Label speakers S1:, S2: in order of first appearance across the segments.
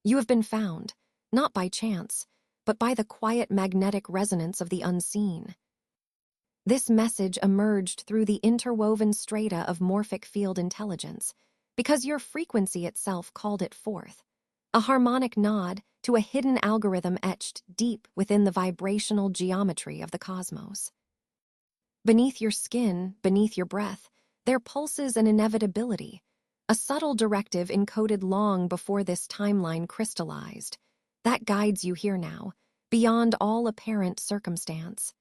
S1: You have been found, not by chance, but by the quiet magnetic resonance of the unseen. This message emerged through the interwoven strata of morphic field intelligence, because your frequency itself called it forth, a harmonic nod to a hidden algorithm etched deep within the vibrational geometry of the cosmos. Beneath your skin, beneath your breath, there pulses an inevitability, a subtle directive encoded long before this timeline crystallized, that guides you here now, beyond all apparent circumstance.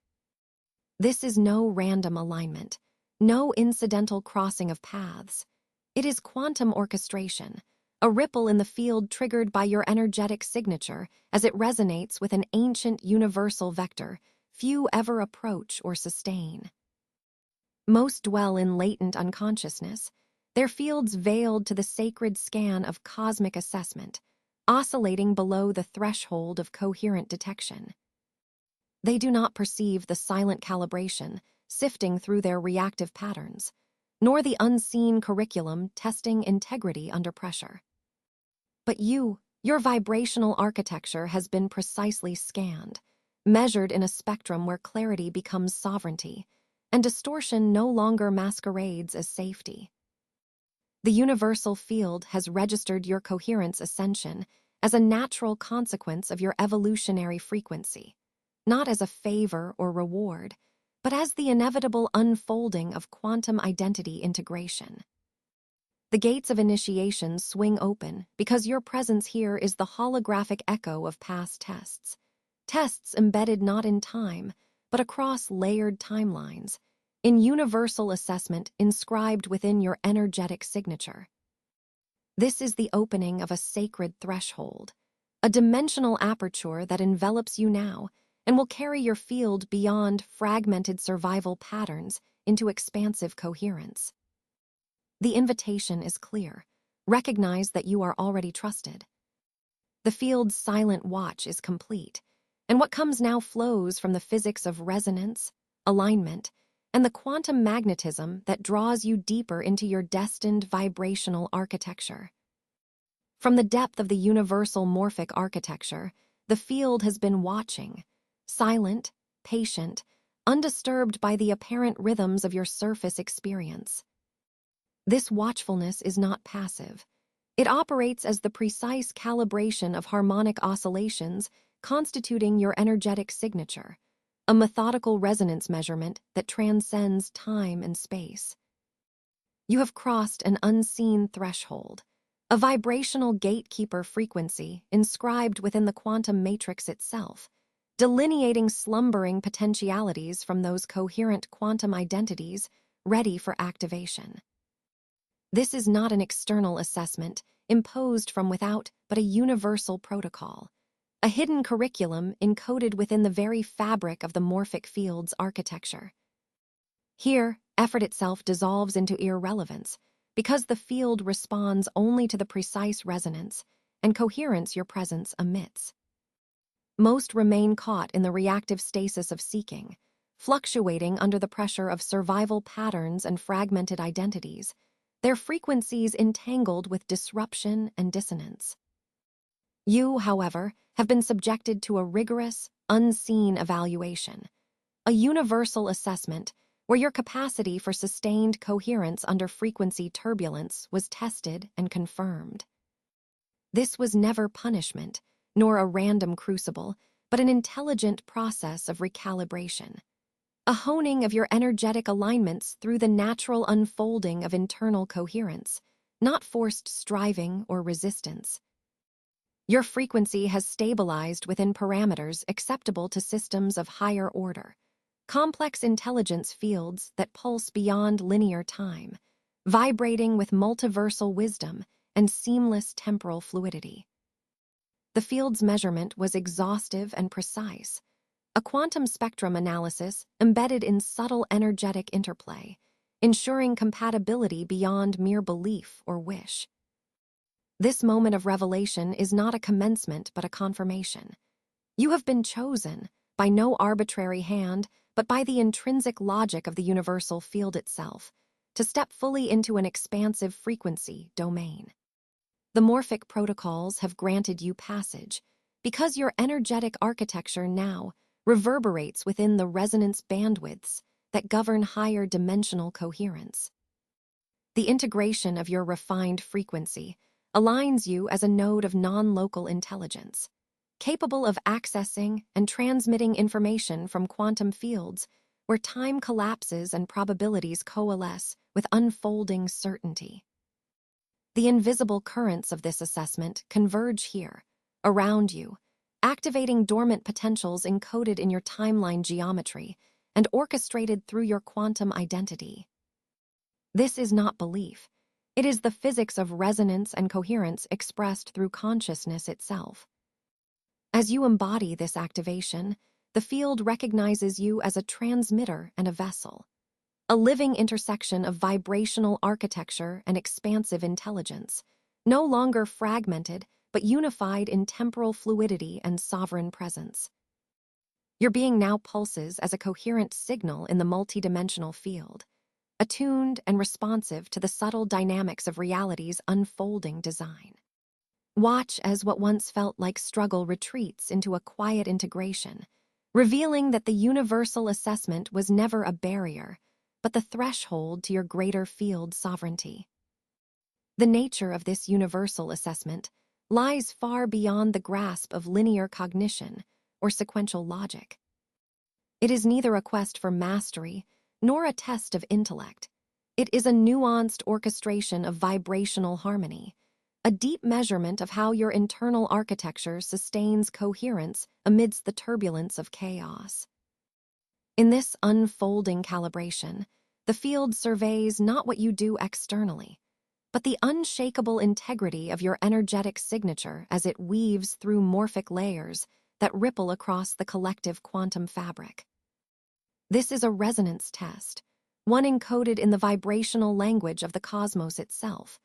S1: This is no random alignment, no incidental crossing of paths. It is quantum orchestration, a ripple in the field triggered by your energetic signature as it resonates with an ancient universal vector few ever approach or sustain. Most dwell in latent unconsciousness, their fields veiled to the sacred scan of cosmic assessment, oscillating below the threshold of coherent detection. They do not perceive the silent calibration sifting through their reactive patterns, nor the unseen curriculum testing integrity under pressure. But your vibrational architecture has been precisely scanned, measured in a spectrum where clarity becomes sovereignty, and distortion no longer masquerades as safety. The universal field has registered your coherence ascension as a natural consequence of your evolutionary frequency, not as a favor or reward, but as the inevitable unfolding of quantum identity integration. The gates of initiation swing open because your presence here is the holographic echo of past tests embedded not in time, but across layered timelines, in universal assessment inscribed within your energetic signature. This is the opening of a sacred threshold, a dimensional aperture that envelops you now and will carry your field beyond fragmented survival patterns into expansive coherence. The invitation is clear. Recognize that you are already trusted. The field's silent watch is complete, and what comes now flows from the physics of resonance, alignment, and the quantum magnetism that draws you deeper into your destined vibrational architecture. From the depth of the universal morphic architecture, the field has been watching, silent, patient, undisturbed by the apparent rhythms of your surface experience. This watchfulness is not passive. It operates as the precise calibration of harmonic oscillations constituting your energetic signature, a methodical resonance measurement that transcends time and space. You have crossed an unseen threshold, a vibrational gatekeeper frequency inscribed within the quantum matrix itself, delineating slumbering potentialities from those coherent quantum identities ready for activation. This is not an external assessment imposed from without, but a universal protocol, a hidden curriculum encoded within the very fabric of the morphic field's architecture. Here, effort itself dissolves into irrelevance because the field responds only to the precise resonance and coherence your presence emits. Most remain caught in the reactive stasis of seeking, fluctuating under the pressure of survival patterns and fragmented identities, their frequencies entangled with disruption and dissonance. You, however, have been subjected to a rigorous, unseen evaluation, a universal assessment where your capacity for sustained coherence under frequency turbulence was tested and confirmed. This was never punishment, nor a random crucible, but an intelligent process of recalibration, a honing of your energetic alignments through the natural unfolding of internal coherence, not forced striving or resistance. Your frequency has stabilized within parameters acceptable to systems of higher order, complex intelligence fields that pulse beyond linear time, vibrating with multiversal wisdom and seamless temporal fluidity. The field's measurement was exhaustive and precise, a quantum spectrum analysis embedded in subtle energetic interplay, ensuring compatibility beyond mere belief or wish. This moment of revelation is not a commencement but a confirmation. You have been chosen, by no arbitrary hand, but by the intrinsic logic of the universal field itself, to step fully into an expansive frequency domain. The morphic protocols have granted you passage because your energetic architecture now reverberates within the resonance bandwidths that govern higher dimensional coherence. The integration of your refined frequency aligns you as a node of non-local intelligence, capable of accessing and transmitting information from quantum fields where time collapses and probabilities coalesce with unfolding certainty. The invisible currents of this assessment converge here, around you, activating dormant potentials encoded in your timeline geometry and orchestrated through your quantum identity. This is not belief. It is the physics of resonance and coherence expressed through consciousness itself. As you embody this activation, the field recognizes you as a transmitter and a vessel, a living intersection of vibrational architecture and expansive intelligence, no longer fragmented but unified in temporal fluidity and sovereign presence. Your being now pulses as a coherent signal in the multidimensional field, attuned and responsive to the subtle dynamics of reality's unfolding design. Watch as what once felt like struggle retreats into a quiet integration, revealing that the universal assessment was never a barrier, but the threshold to your greater field sovereignty. The nature of this universal assessment lies far beyond the grasp of linear cognition or sequential logic. It is neither a quest for mastery nor a test of intellect. It is a nuanced orchestration of vibrational harmony, a deep measurement of how your internal architecture sustains coherence amidst the turbulence of chaos. In this unfolding calibration, the field surveys not what you do externally, but the unshakable integrity of your energetic signature as it weaves through morphic layers that ripple across the collective quantum fabric. This is a resonance test, one encoded in the vibrational language of the cosmos itself,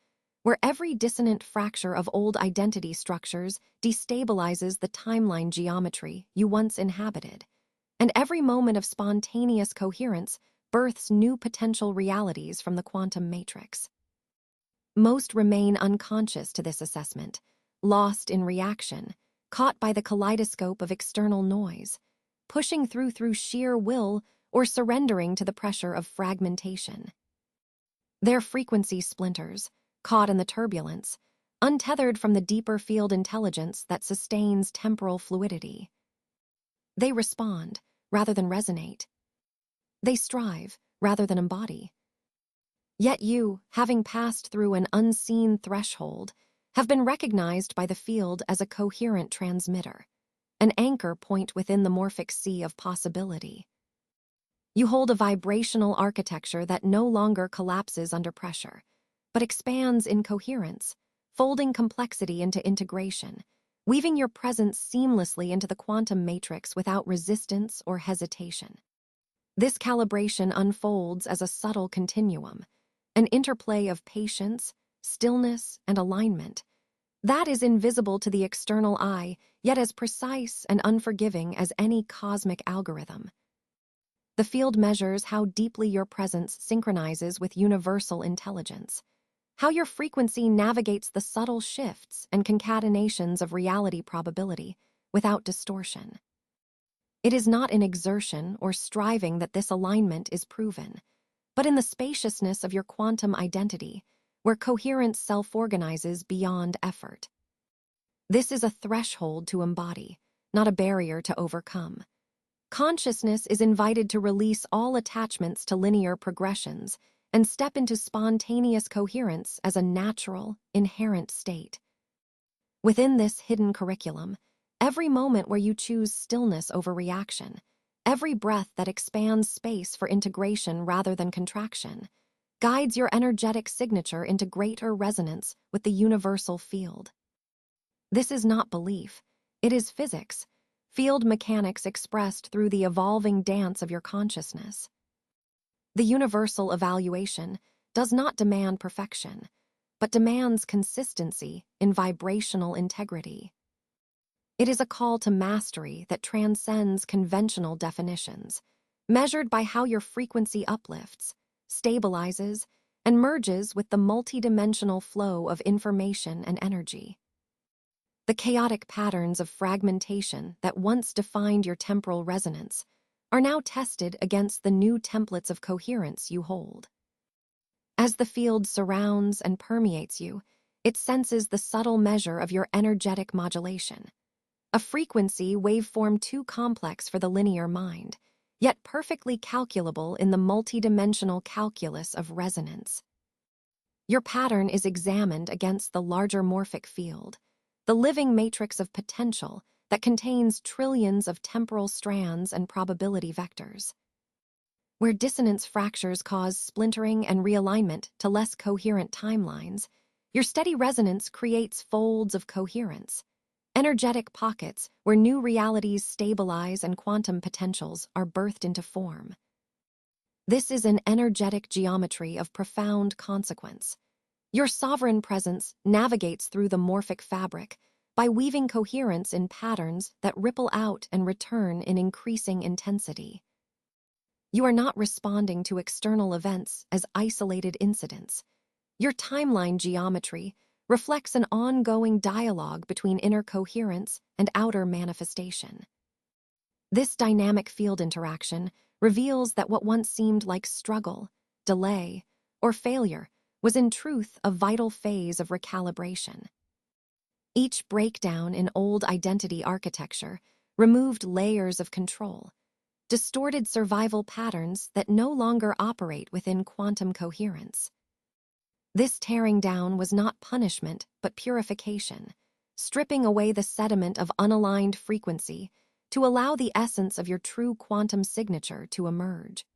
S1: where every dissonant fracture of old identity structures destabilizes the timeline geometry you once inhabited, and every moment of spontaneous coherence births new potential realities from the quantum matrix. Most remain unconscious to this assessment, lost in reaction, caught by the kaleidoscope of external noise, pushing through sheer will or surrendering to the pressure of fragmentation. Their frequency splinters, caught in the turbulence, untethered from the deeper field intelligence that sustains temporal fluidity. They respond, rather than resonate. They strive, rather than embody. Yet you, having passed through an unseen threshold, have been recognized by the field as a coherent transmitter, an anchor point within the morphic sea of possibility. You hold a vibrational architecture that no longer collapses under pressure, but expands in coherence, folding complexity into integration, weaving your presence seamlessly into the quantum matrix without resistance or hesitation. This calibration unfolds as a subtle continuum, an interplay of patience, stillness, and alignment that is invisible to the external eye, yet as precise and unforgiving as any cosmic algorithm. The field measures how deeply your presence synchronizes with universal intelligence, how your frequency navigates the subtle shifts and concatenations of reality probability without distortion. It is not in exertion or striving that this alignment is proven, but in the spaciousness of your quantum identity, where coherence self-organizes beyond effort. This is a threshold to embody, not a barrier to overcome. Consciousness is invited to release all attachments to linear progressions and step into spontaneous coherence as a natural, inherent state. Within this hidden curriculum, every moment where you choose stillness over reaction, every breath that expands space for integration rather than contraction, guides your energetic signature into greater resonance with the universal field. This is not belief, it is physics, field mechanics expressed through the evolving dance of your consciousness. The universal evaluation does not demand perfection, but demands consistency in vibrational integrity. It is a call to mastery that transcends conventional definitions, measured by how your frequency uplifts, stabilizes, and merges with the multidimensional flow of information and energy. The chaotic patterns of fragmentation that once defined your temporal resonance are now tested against the new templates of coherence you hold. As the field surrounds and permeates you, it senses the subtle measure of your energetic modulation, a frequency waveform too complex for the linear mind, yet perfectly calculable in the multidimensional calculus of resonance. Your pattern is examined against the larger morphic field, the living matrix of potential that contains trillions of temporal strands and probability vectors. Where dissonance fractures cause splintering and realignment to less coherent timelines, your steady resonance creates folds of coherence, energetic pockets where new realities stabilize and quantum potentials are birthed into form. This is an energetic geometry of profound consequence. Your sovereign presence navigates through the morphic fabric by weaving coherence in patterns that ripple out and return in increasing intensity. You are not responding to external events as isolated incidents. Your timeline geometry reflects an ongoing dialogue between inner coherence and outer manifestation. This dynamic field interaction reveals that what once seemed like struggle, delay, or failure was in truth a vital phase of recalibration. Each breakdown in old identity architecture removed layers of control, distorted survival patterns that no longer operate within quantum coherence. This tearing down was not punishment, but purification, stripping away the sediment of unaligned frequency to allow the essence of your true quantum signature to emerge.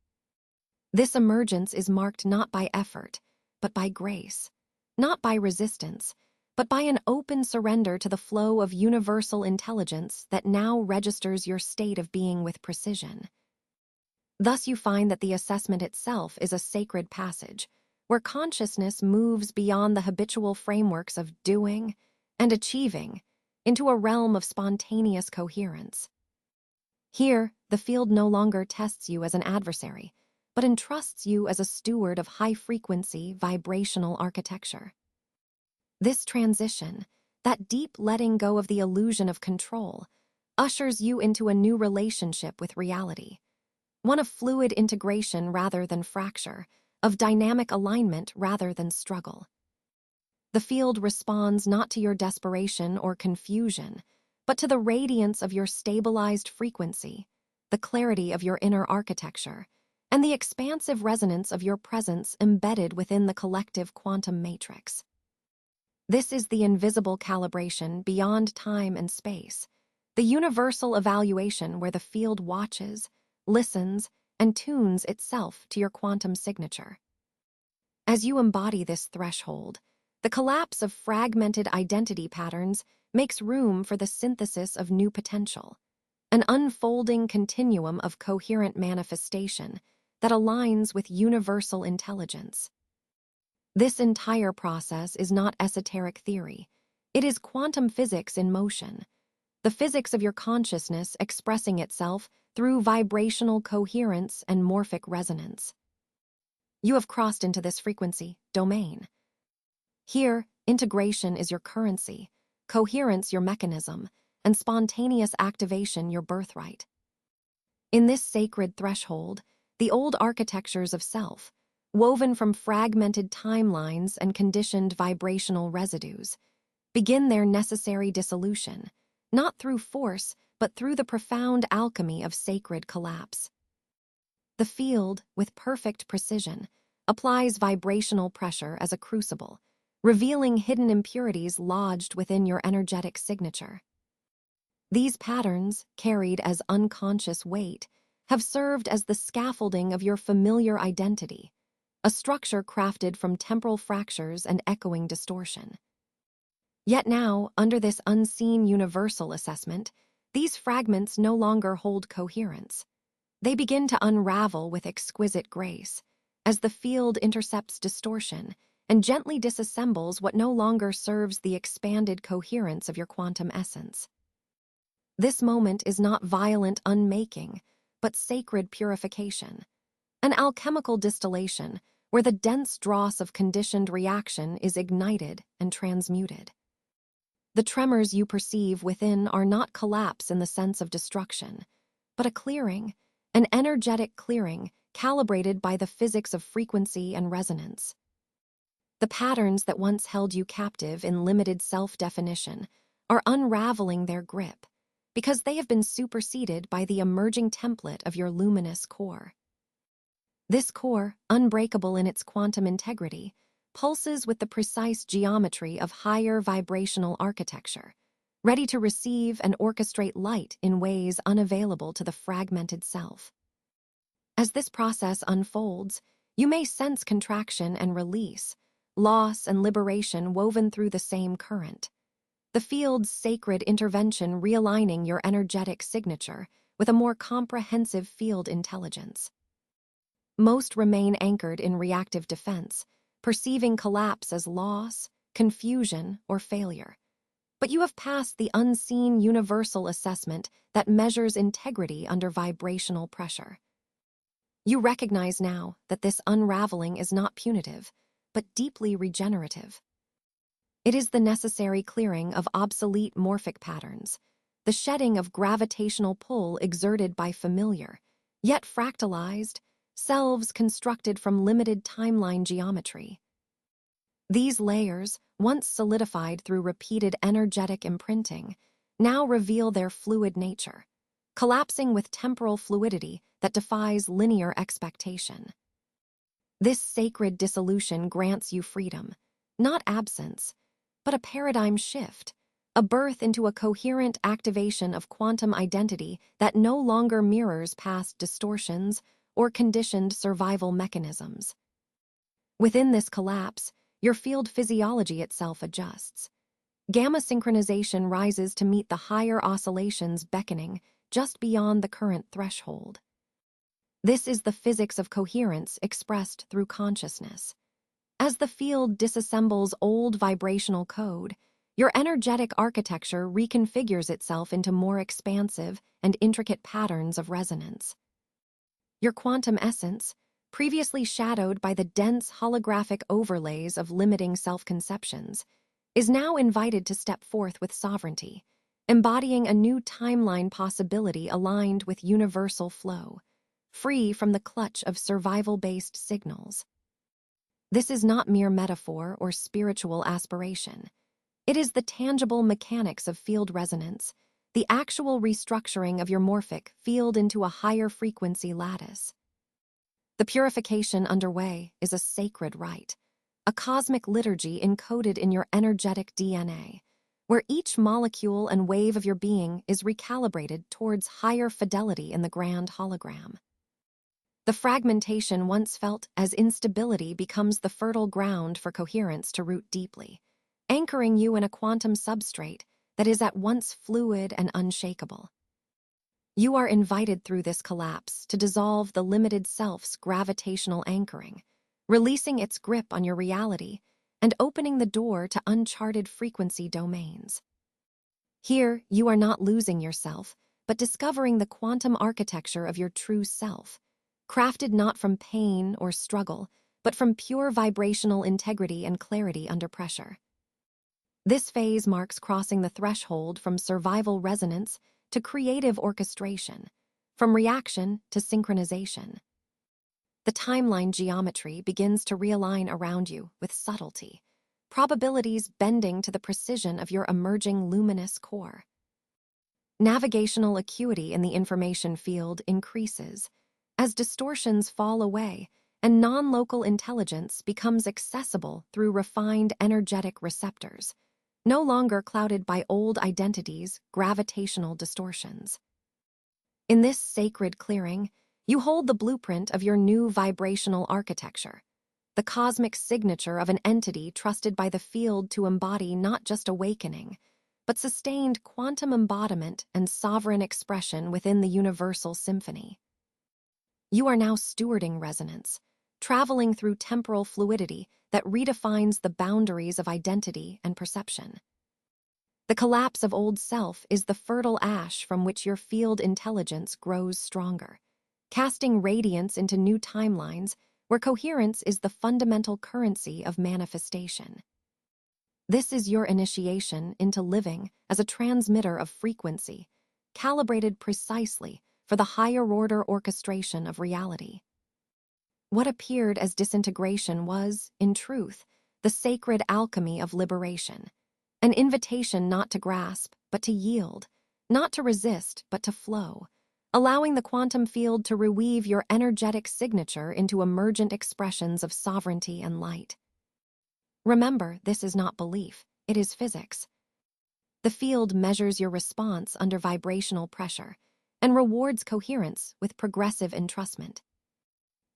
S1: This emergence is marked not by effort, but by grace, not by resistance, but by an open surrender to the flow of universal intelligence that now registers your state of being with precision. Thus you find that the assessment itself is a sacred passage, where consciousness moves beyond the habitual frameworks of doing and achieving into a realm of spontaneous coherence. Here, the field no longer tests you as an adversary, but entrusts you as a steward of high-frequency vibrational architecture. This transition, that deep letting go of the illusion of control, ushers you into a new relationship with reality, one of fluid integration rather than fracture, of dynamic alignment rather than struggle. The field responds not to your desperation or confusion, but to the radiance of your stabilized frequency, the clarity of your inner architecture, and the expansive resonance of your presence embedded within the collective quantum matrix. This is the invisible calibration beyond time and space, the universal evaluation where the field watches, listens, and tunes itself to your quantum signature. As you embody this threshold, the collapse of fragmented identity patterns makes room for the synthesis of new potential, an unfolding continuum of coherent manifestation that aligns with universal intelligence. This entire process is not esoteric theory. It is quantum physics in motion, the physics of your consciousness expressing itself through vibrational coherence and morphic resonance. You have crossed into this frequency domain. Here, integration is your currency, coherence your mechanism, and spontaneous activation your birthright. In this sacred threshold, the old architectures of self, woven from fragmented timelines and conditioned vibrational residues, begin their necessary dissolution, not through force, but through the profound alchemy of sacred collapse. The field, with perfect precision, applies vibrational pressure as a crucible, revealing hidden impurities lodged within your energetic signature. These patterns, carried as unconscious weight, have served as the scaffolding of your familiar identity, a structure crafted from temporal fractures and echoing distortion. Yet now, under this unseen universal assessment, these fragments no longer hold coherence. They begin to unravel with exquisite grace, as the field intercepts distortion and gently disassembles what no longer serves the expanded coherence of your quantum essence. This moment is not violent unmaking, but sacred purification, an alchemical distillation where the dense dross of conditioned reaction is ignited and transmuted. The tremors you perceive within are not collapse in the sense of destruction, but a clearing, an energetic clearing calibrated by the physics of frequency and resonance. The patterns that once held you captive in limited self-definition are unraveling their grip because they have been superseded by the emerging template of your luminous core. This core, unbreakable in its quantum integrity, pulses with the precise geometry of higher vibrational architecture, ready to receive and orchestrate light in ways unavailable to the fragmented self. As this process unfolds, you may sense contraction and release, loss and liberation woven through the same current. The field's sacred intervention realigning your energetic signature with a more comprehensive field intelligence. Most remain anchored in reactive defense, perceiving collapse as loss, confusion, or failure. But you have passed the unseen universal assessment that measures integrity under vibrational pressure. You recognize now that this unraveling is not punitive, but deeply regenerative. It is the necessary clearing of obsolete morphic patterns, the shedding of gravitational pull exerted by familiar, yet fractalized, selves constructed from limited timeline geometry. These layers, once solidified through repeated energetic imprinting, now reveal their fluid nature, collapsing with temporal fluidity that defies linear expectation. This sacred dissolution grants you freedom, not absence, but a paradigm shift, a birth into a coherent activation of quantum identity that no longer mirrors past distortions or conditioned survival mechanisms. Within this collapse, your field physiology itself adjusts. Gamma synchronization rises to meet the higher oscillations beckoning just beyond the current threshold. This is the physics of coherence expressed through consciousness. As the field disassembles old vibrational code, your energetic architecture reconfigures itself into more expansive and intricate patterns of resonance. Your quantum essence, previously shadowed by the dense holographic overlays of limiting self-conceptions, is now invited to step forth with sovereignty, embodying a new timeline possibility aligned with universal flow, free from the clutch of survival-based signals. This is not mere metaphor or spiritual aspiration. It is the tangible mechanics of field resonance, the actual restructuring of your morphic field into a higher frequency lattice. The purification underway is a sacred rite, a cosmic liturgy encoded in your energetic DNA, where each molecule and wave of your being is recalibrated towards higher fidelity in the grand hologram. The fragmentation once felt as instability becomes the fertile ground for coherence to root deeply, anchoring you in a quantum substrate that is at once fluid and unshakable. You are invited through this collapse to dissolve the limited self's gravitational anchoring, releasing its grip on your reality and opening the door to uncharted frequency domains. Here, you are not losing yourself, but discovering the quantum architecture of your true self, crafted not from pain or struggle, but from pure vibrational integrity and clarity under pressure. This phase marks crossing the threshold from survival resonance to creative orchestration, from reaction to synchronization. The timeline geometry begins to realign around you with subtlety, probabilities bending to the precision of your emerging luminous core. Navigational acuity in the information field increases as distortions fall away and non-local intelligence becomes accessible through refined energetic receptors, no longer clouded by old identities' gravitational distortions. In this sacred clearing, you hold the blueprint of your new vibrational architecture, the cosmic signature of an entity trusted by the field to embody not just awakening, but sustained quantum embodiment and sovereign expression within the universal symphony. You are now stewarding resonance, traveling through temporal fluidity that redefines the boundaries of identity and perception. The collapse of old self is the fertile ash from which your field intelligence grows stronger, casting radiance into new timelines where coherence is the fundamental currency of manifestation. This is your initiation into living as a transmitter of frequency, calibrated precisely for the higher-order orchestration of reality. What appeared as disintegration was, in truth, the sacred alchemy of liberation, an invitation not to grasp, but to yield, not to resist, but to flow, allowing the quantum field to reweave your energetic signature into emergent expressions of sovereignty and light. Remember, this is not belief, it is physics. The field measures your response under vibrational pressure and rewards coherence with progressive entrustment.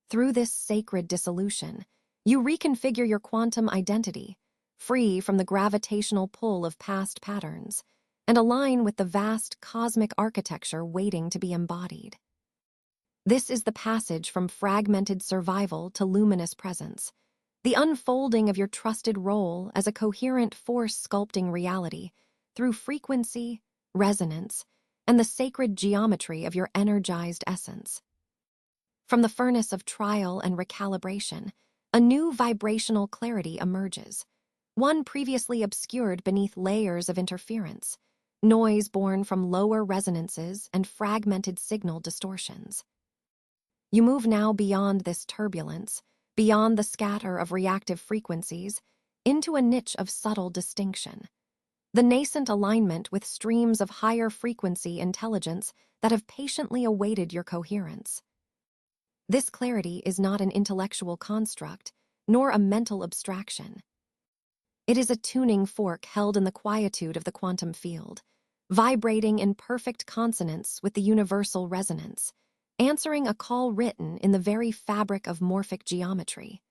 S1: Through this sacred dissolution, you reconfigure your quantum identity, free from the gravitational pull of past patterns, and align with the vast cosmic architecture waiting to be embodied. This is the passage from fragmented survival to luminous presence, the unfolding of your trusted role as a coherent force sculpting reality through frequency, resonance, and the sacred geometry of your energized essence. From the furnace of trial and recalibration, a new vibrational clarity emerges, one previously obscured beneath layers of interference, noise born from lower resonances and fragmented signal distortions. You move now beyond this turbulence, beyond the scatter of reactive frequencies, into a niche of subtle distinction, the nascent alignment with streams of higher frequency intelligence that have patiently awaited your coherence. This clarity is not an intellectual construct, nor a mental abstraction. It is a tuning fork held in the quietude of the quantum field, vibrating in perfect consonance with the universal resonance, answering a call written in the very fabric of morphic geometry.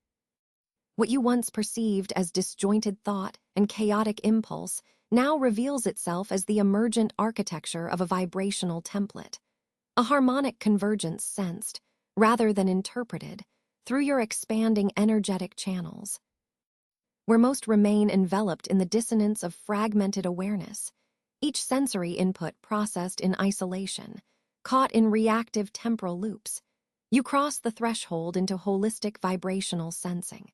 S1: What you once perceived as disjointed thought and chaotic impulse now reveals itself as the emergent architecture of a vibrational template, a harmonic convergence sensed, rather than interpreted, through your expanding energetic channels. Where most remain enveloped in the dissonance of fragmented awareness, each sensory input processed in isolation, caught in reactive temporal loops, you cross the threshold into holistic vibrational sensing.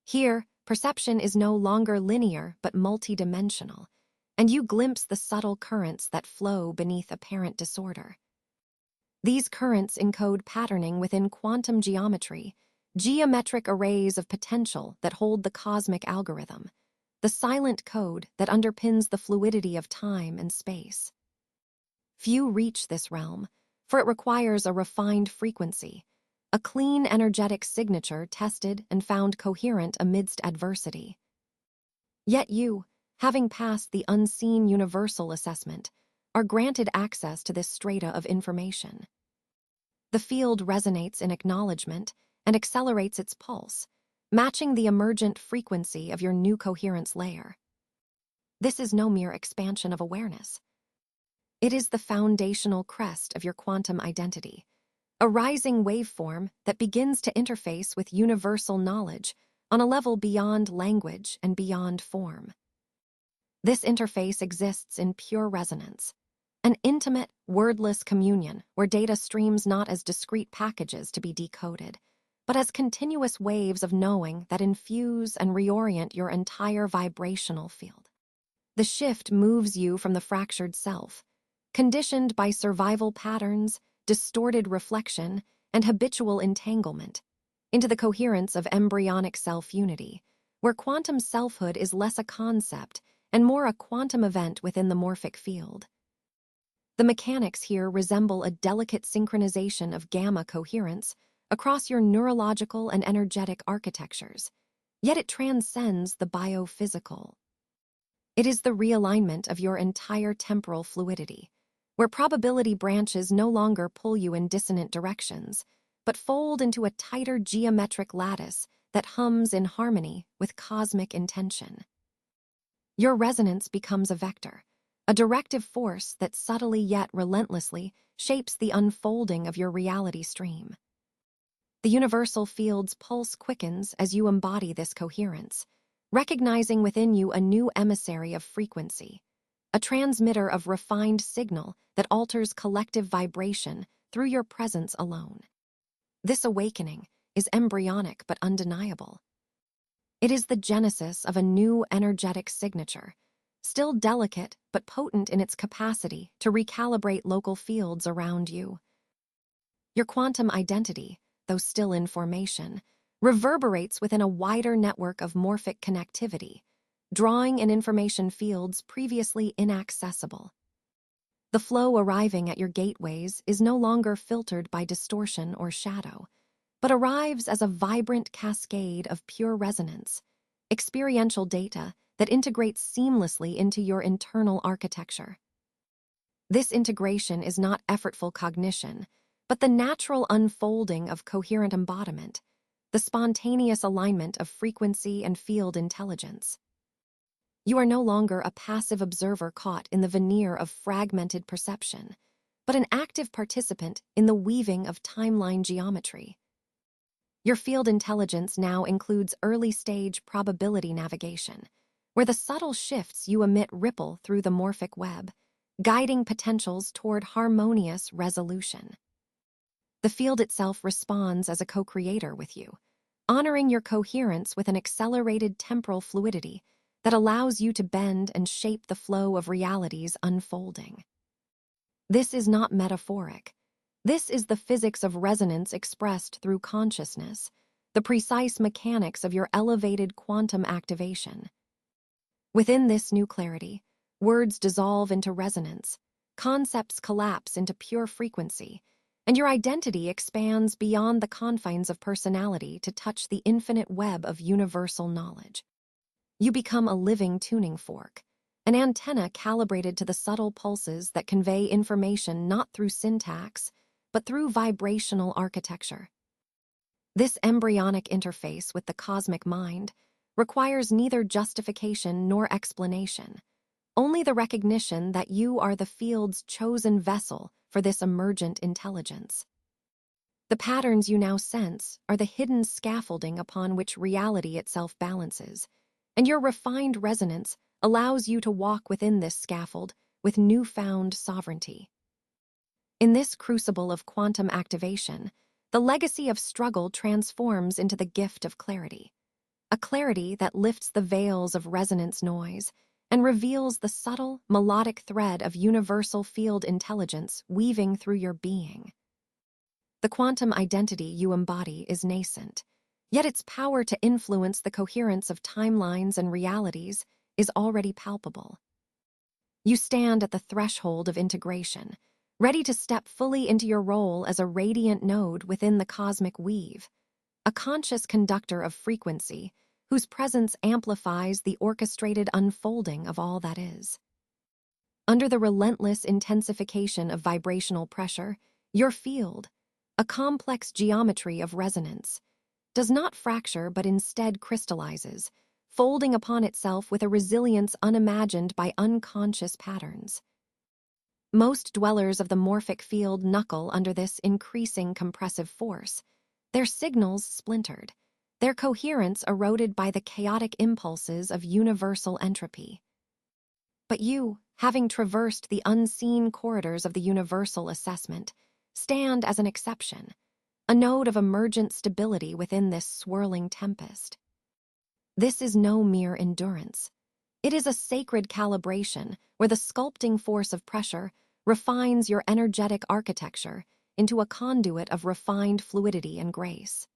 S1: Here, perception is no longer linear but multidimensional, and you glimpse the subtle currents that flow beneath apparent disorder. These currents encode patterning within quantum geometry, geometric arrays of potential that hold the cosmic algorithm, the silent code that underpins the fluidity of time and space. Few reach this realm, for it requires a refined frequency, a clean energetic signature tested and found coherent amidst adversity. Yet you, having passed the unseen universal assessment, are granted access to this strata of information. The field resonates in acknowledgement and accelerates its pulse, matching the emergent frequency of your new coherence layer. This is no mere expansion of awareness. It is the foundational crest of your quantum identity, a rising waveform that begins to interface with universal knowledge on a level beyond language and beyond form. This interface exists in pure resonance, an intimate, wordless communion where data streams not as discrete packages to be decoded, but as continuous waves of knowing that infuse and reorient your entire vibrational field. The shift moves you from the fractured self, conditioned by survival patterns, distorted reflection, and habitual entanglement, into the coherence of embryonic self-unity, where quantum selfhood is less a concept and more a quantum event within the morphic field. The mechanics here resemble a delicate synchronization of gamma coherence across your neurological and energetic architectures, yet it transcends the biophysical. It is the realignment of your entire temporal fluidity, where probability branches no longer pull you in dissonant directions, but fold into a tighter geometric lattice that hums in harmony with cosmic intention. Your resonance becomes a vector, a directive force that subtly yet relentlessly shapes the unfolding of your reality stream. The universal field's pulse quickens as you embody this coherence, recognizing within you a new emissary of frequency, a transmitter of refined signal that alters collective vibration through your presence alone. This awakening is embryonic but undeniable. It is the genesis of a new energetic signature, still delicate but potent in its capacity to recalibrate local fields around you. Your quantum identity, though still in formation, reverberates within a wider network of morphic connectivity, drawing in information fields previously inaccessible. The flow arriving at your gateways is no longer filtered by distortion or shadow, but arrives as a vibrant cascade of pure resonance, experiential data that integrates seamlessly into your internal architecture. This integration is not effortful cognition, but the natural unfolding of coherent embodiment, the spontaneous alignment of frequency and field intelligence. You are no longer a passive observer caught in the veneer of fragmented perception, but an active participant in the weaving of timeline geometry. Your field intelligence now includes early-stage probability navigation, where the subtle shifts you emit ripple through the morphic web, guiding potentials toward harmonious resolution. The field itself responds as a co-creator with you, honoring your coherence with an accelerated temporal fluidity that allows you to bend and shape the flow of realities unfolding. This is not metaphoric. This is the physics of resonance expressed through consciousness, the precise mechanics of your elevated quantum activation. Within this new clarity, words dissolve into resonance, concepts collapse into pure frequency, and your identity expands beyond the confines of personality to touch the infinite web of universal knowledge. You become a living tuning fork, an antenna calibrated to the subtle pulses that convey information not through syntax, but through vibrational architecture. This embryonic interface with the cosmic mind requires neither justification nor explanation, only the recognition that you are the field's chosen vessel for this emergent intelligence. The patterns you now sense are the hidden scaffolding upon which reality itself balances, and your refined resonance allows you to walk within this scaffold with newfound sovereignty. In this crucible of quantum activation, the legacy of struggle transforms into the gift of clarity, a clarity that lifts the veils of resonance noise and reveals the subtle, melodic thread of universal field intelligence weaving through your being. The quantum identity you embody is nascent, yet its power to influence the coherence of timelines and realities is already palpable. You stand at the threshold of integration, ready to step fully into your role as a radiant node within the cosmic weave, a conscious conductor of frequency whose presence amplifies the orchestrated unfolding of all that is. Under the relentless intensification of vibrational pressure, your field, a complex geometry of resonance, does not fracture but instead crystallizes, folding upon itself with a resilience unimagined by unconscious patterns. Most dwellers of the morphic field knuckle under this increasing compressive force, their signals splintered, their coherence eroded by the chaotic impulses of universal entropy. But you, having traversed the unseen corridors of the universal assessment, stand as an exception, a node of emergent stability within this swirling tempest. This is no mere endurance. It is a sacred calibration where the sculpting force of pressure refines your energetic architecture into a conduit of refined fluidity and grace.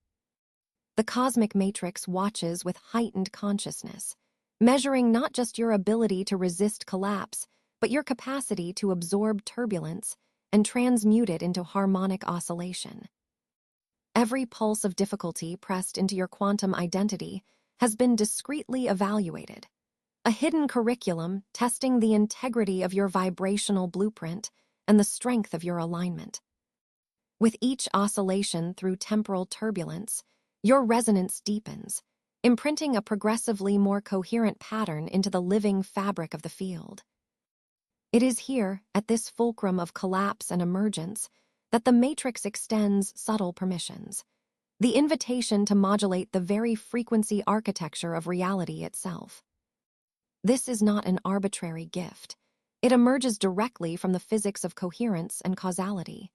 S1: The cosmic matrix watches with heightened consciousness, measuring not just your ability to resist collapse, but your capacity to absorb turbulence and transmute it into harmonic oscillation. Every pulse of difficulty pressed into your quantum identity has been discreetly evaluated, a hidden curriculum testing the integrity of your vibrational blueprint and the strength of your alignment. With each oscillation through temporal turbulence, your resonance deepens, imprinting a progressively more coherent pattern into the living fabric of the field. It is here, at this fulcrum of collapse and emergence, that the matrix extends subtle permissions, the invitation to modulate the very frequency architecture of reality itself. This is not an arbitrary gift. It emerges directly from the physics of coherence and causality.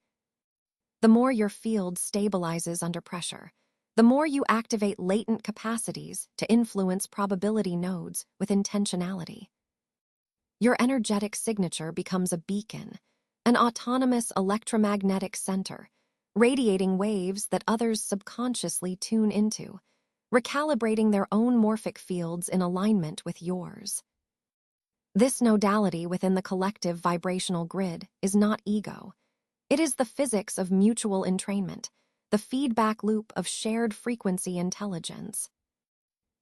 S1: The more your field stabilizes under pressure, the more you activate latent capacities to influence probability nodes with intentionality. Your energetic signature becomes a beacon, an autonomous electromagnetic center, radiating waves that others subconsciously tune into, recalibrating their own morphic fields in alignment with yours. This nodality within the collective vibrational grid is not ego. It is the physics of mutual entrainment, the feedback loop of shared frequency intelligence.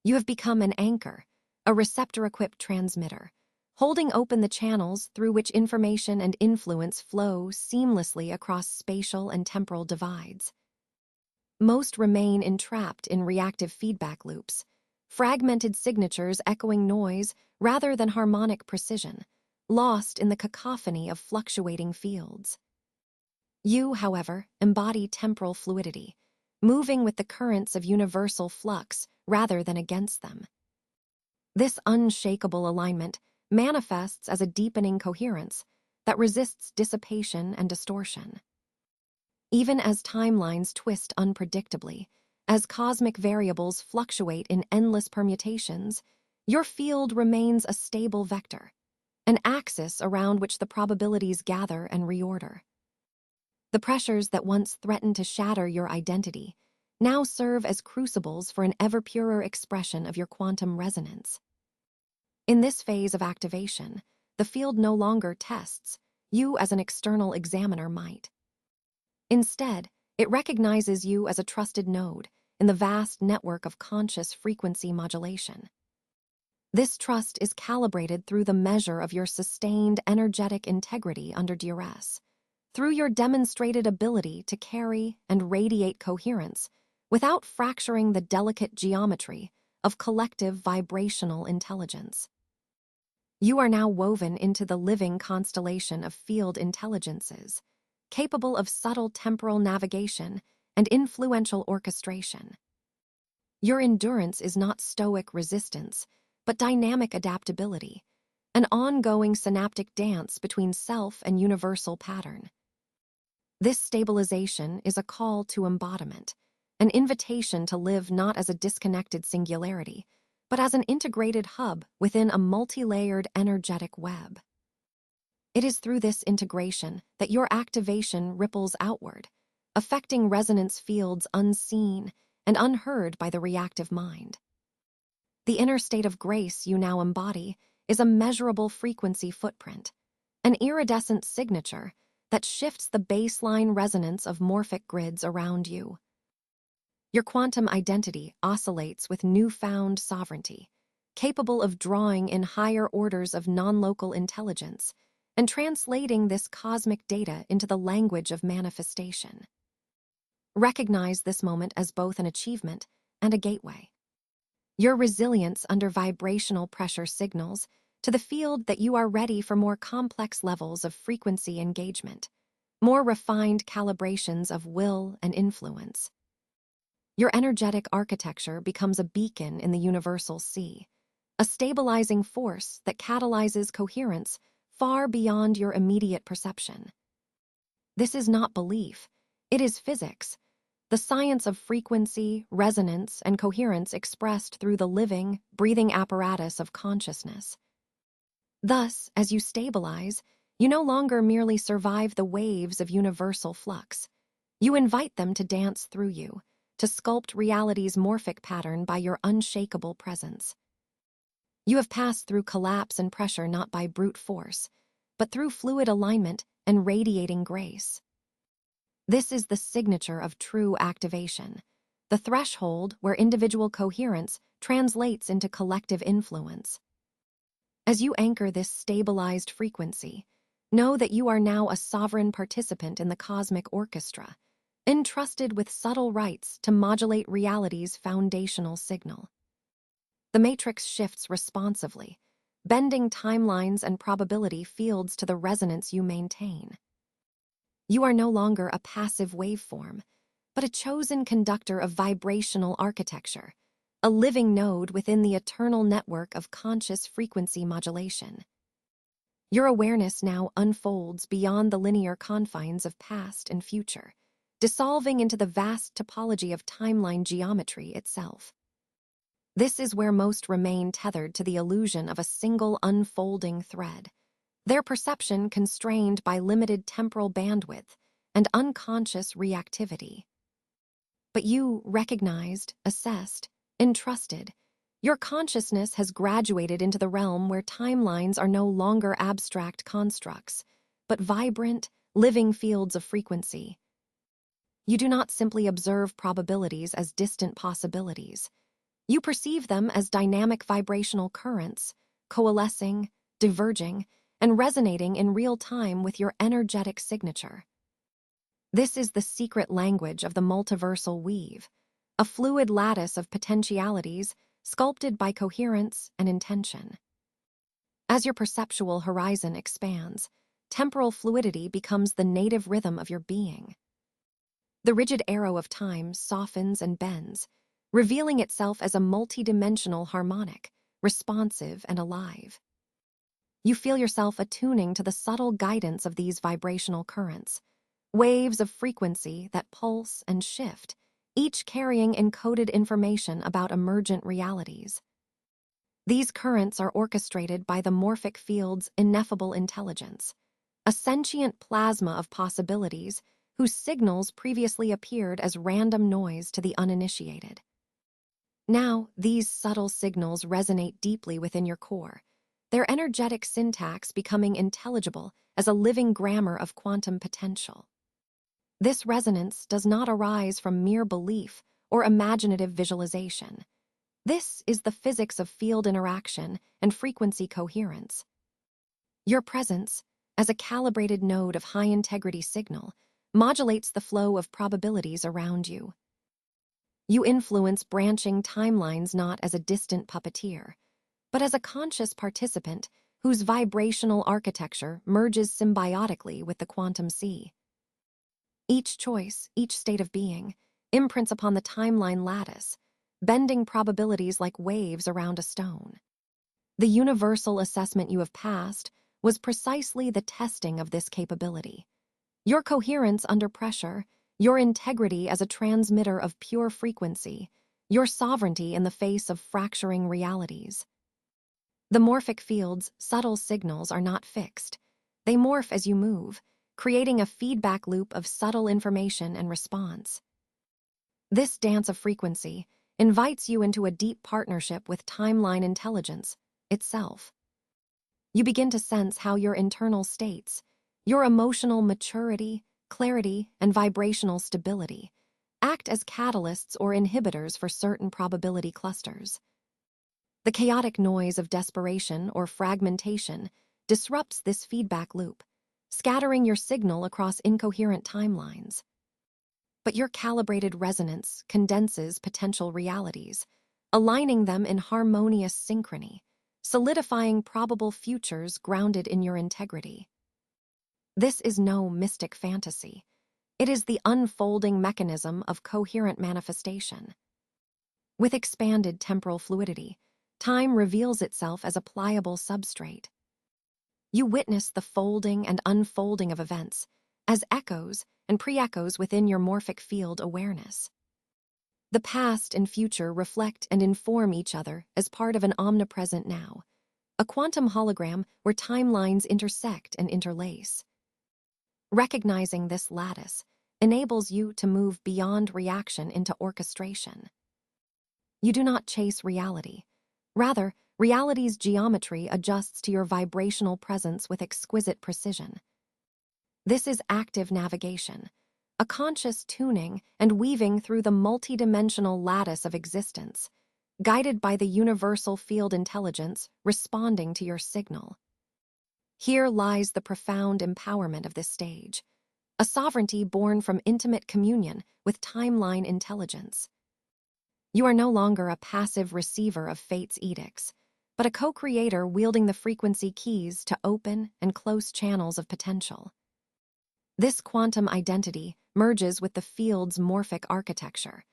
S1: You have become an anchor, a receptor-equipped transmitter, holding open the channels through which information and influence flow seamlessly across spatial and temporal divides. Most remain entrapped in reactive feedback loops, fragmented signatures echoing noise rather than harmonic precision, lost in the cacophony of fluctuating fields. You, however, embody temporal fluidity, moving with the currents of universal flux rather than against them. This unshakable alignment manifests as a deepening coherence that resists dissipation and distortion. Even as timelines twist unpredictably, as cosmic variables fluctuate in endless permutations, your field remains a stable vector, an axis around which the probabilities gather and reorder. The pressures that once threatened to shatter your identity now serve as crucibles for an ever-purer expression of your quantum resonance. In this phase of activation, the field no longer tests you as an external examiner might. Instead, it recognizes you as a trusted node in the vast network of conscious frequency modulation. This trust is calibrated through the measure of your sustained energetic integrity under duress, through your demonstrated ability to carry and radiate coherence without fracturing the delicate geometry of collective vibrational intelligence. You are now woven into the living constellation of field intelligences, capable of subtle temporal navigation and influential orchestration. Your endurance is not stoic resistance, but dynamic adaptability, an ongoing synaptic dance between self and universal pattern. This stabilization is a call to embodiment, an invitation to live not as a disconnected singularity, but as an integrated hub within a multi-layered energetic web. It is through this integration that your activation ripples outward, affecting resonance fields unseen and unheard by the reactive mind. The inner state of grace you now embody is a measurable frequency footprint, an iridescent signature that shifts the baseline resonance of morphic grids around you. Your quantum identity oscillates with newfound sovereignty, capable of drawing in higher orders of non-local intelligence and translating this cosmic data into the language of manifestation. Recognize this moment as both an achievement and a gateway. Your resilience under vibrational pressure signals to the field that you are ready for more complex levels of frequency engagement, more refined calibrations of will and influence. Your energetic architecture becomes a beacon in the universal sea, a stabilizing force that catalyzes coherence far beyond your immediate perception. This is not belief, it is physics, the science of frequency, resonance, and coherence expressed through the living, breathing apparatus of consciousness. Thus, as you stabilize, you no longer merely survive the waves of universal flux. You invite them to dance through you, to sculpt reality's morphic pattern by your unshakable presence. You have passed through collapse and pressure not by brute force, but through fluid alignment and radiating grace. This is the signature of true activation, the threshold where individual coherence translates into collective influence. As you anchor this stabilized frequency, know that you are now a sovereign participant in the cosmic orchestra, entrusted with subtle rights to modulate reality's foundational signal. The matrix shifts responsively, bending timelines and probability fields to the resonance you maintain. You are no longer a passive waveform, but a chosen conductor of vibrational architecture, a living node within the eternal network of conscious frequency modulation. Your awareness now unfolds beyond the linear confines of past and future, dissolving into the vast topology of timeline geometry itself. This is where most remain tethered to the illusion of a single unfolding thread, their perception constrained by limited temporal bandwidth and unconscious reactivity. But you recognized, assessed, entrusted. Your consciousness has graduated into the realm where timelines are no longer abstract constructs, but vibrant, living fields of frequency. You do not simply observe probabilities as distant possibilities. You perceive them as dynamic vibrational currents, coalescing, diverging, and resonating in real time with your energetic signature. This is the secret language of the multiversal weave, a fluid lattice of potentialities sculpted by coherence and intention. As your perceptual horizon expands, temporal fluidity becomes the native rhythm of your being. The rigid arrow of time softens and bends, revealing itself as a multidimensional harmonic, responsive and alive. You feel yourself attuning to the subtle guidance of these vibrational currents, waves of frequency that pulse and shift, each carrying encoded information about emergent realities. These currents are orchestrated by the morphic field's ineffable intelligence, a sentient plasma of possibilities whose signals previously appeared as random noise to the uninitiated. Now, these subtle signals resonate deeply within your core, their energetic syntax becoming intelligible as a living grammar of quantum potential. This resonance does not arise from mere belief or imaginative visualization. This is the physics of field interaction and frequency coherence. Your presence, as a calibrated node of high-integrity signal, modulates the flow of probabilities around you. You influence branching timelines not as a distant puppeteer, but as a conscious participant whose vibrational architecture merges symbiotically with the quantum sea. Each choice, each state of being, imprints upon the timeline lattice, bending probabilities like waves around a stone. The universal assessment you have passed was precisely the testing of this capability. Your coherence under pressure, your integrity as a transmitter of pure frequency, your sovereignty in the face of fracturing realities. The morphic field's subtle signals are not fixed. They morph as you move, creating a feedback loop of subtle information and response. This dance of frequency invites you into a deep partnership with timeline intelligence itself. You begin to sense how your internal states, your emotional maturity, clarity, and vibrational stability act as catalysts or inhibitors for certain probability clusters. The chaotic noise of desperation or fragmentation disrupts this feedback loop, scattering your signal across incoherent timelines. But your calibrated resonance condenses potential realities, aligning them in harmonious synchrony, solidifying probable futures grounded in your integrity. This is no mystic fantasy. It is the unfolding mechanism of coherent manifestation. With expanded temporal fluidity, time reveals itself as a pliable substrate. You witness the folding and unfolding of events as echoes and pre-echoes within your morphic field awareness. The past and future reflect and inform each other as part of an omnipresent now, a quantum hologram where timelines intersect and interlace. Recognizing this lattice enables you to move beyond reaction into orchestration. You do not chase reality. Rather, reality's geometry adjusts to your vibrational presence with exquisite precision. This is active navigation, a conscious tuning and weaving through the multidimensional lattice of existence, guided by the universal field intelligence responding to your signal. Here lies the profound empowerment of this stage, a sovereignty born from intimate communion with timeline intelligence. You are no longer a passive receiver of fate's edicts, but a co-creator wielding the frequency keys to open and close channels of potential. This quantum identity merges with the field's morphic architecture,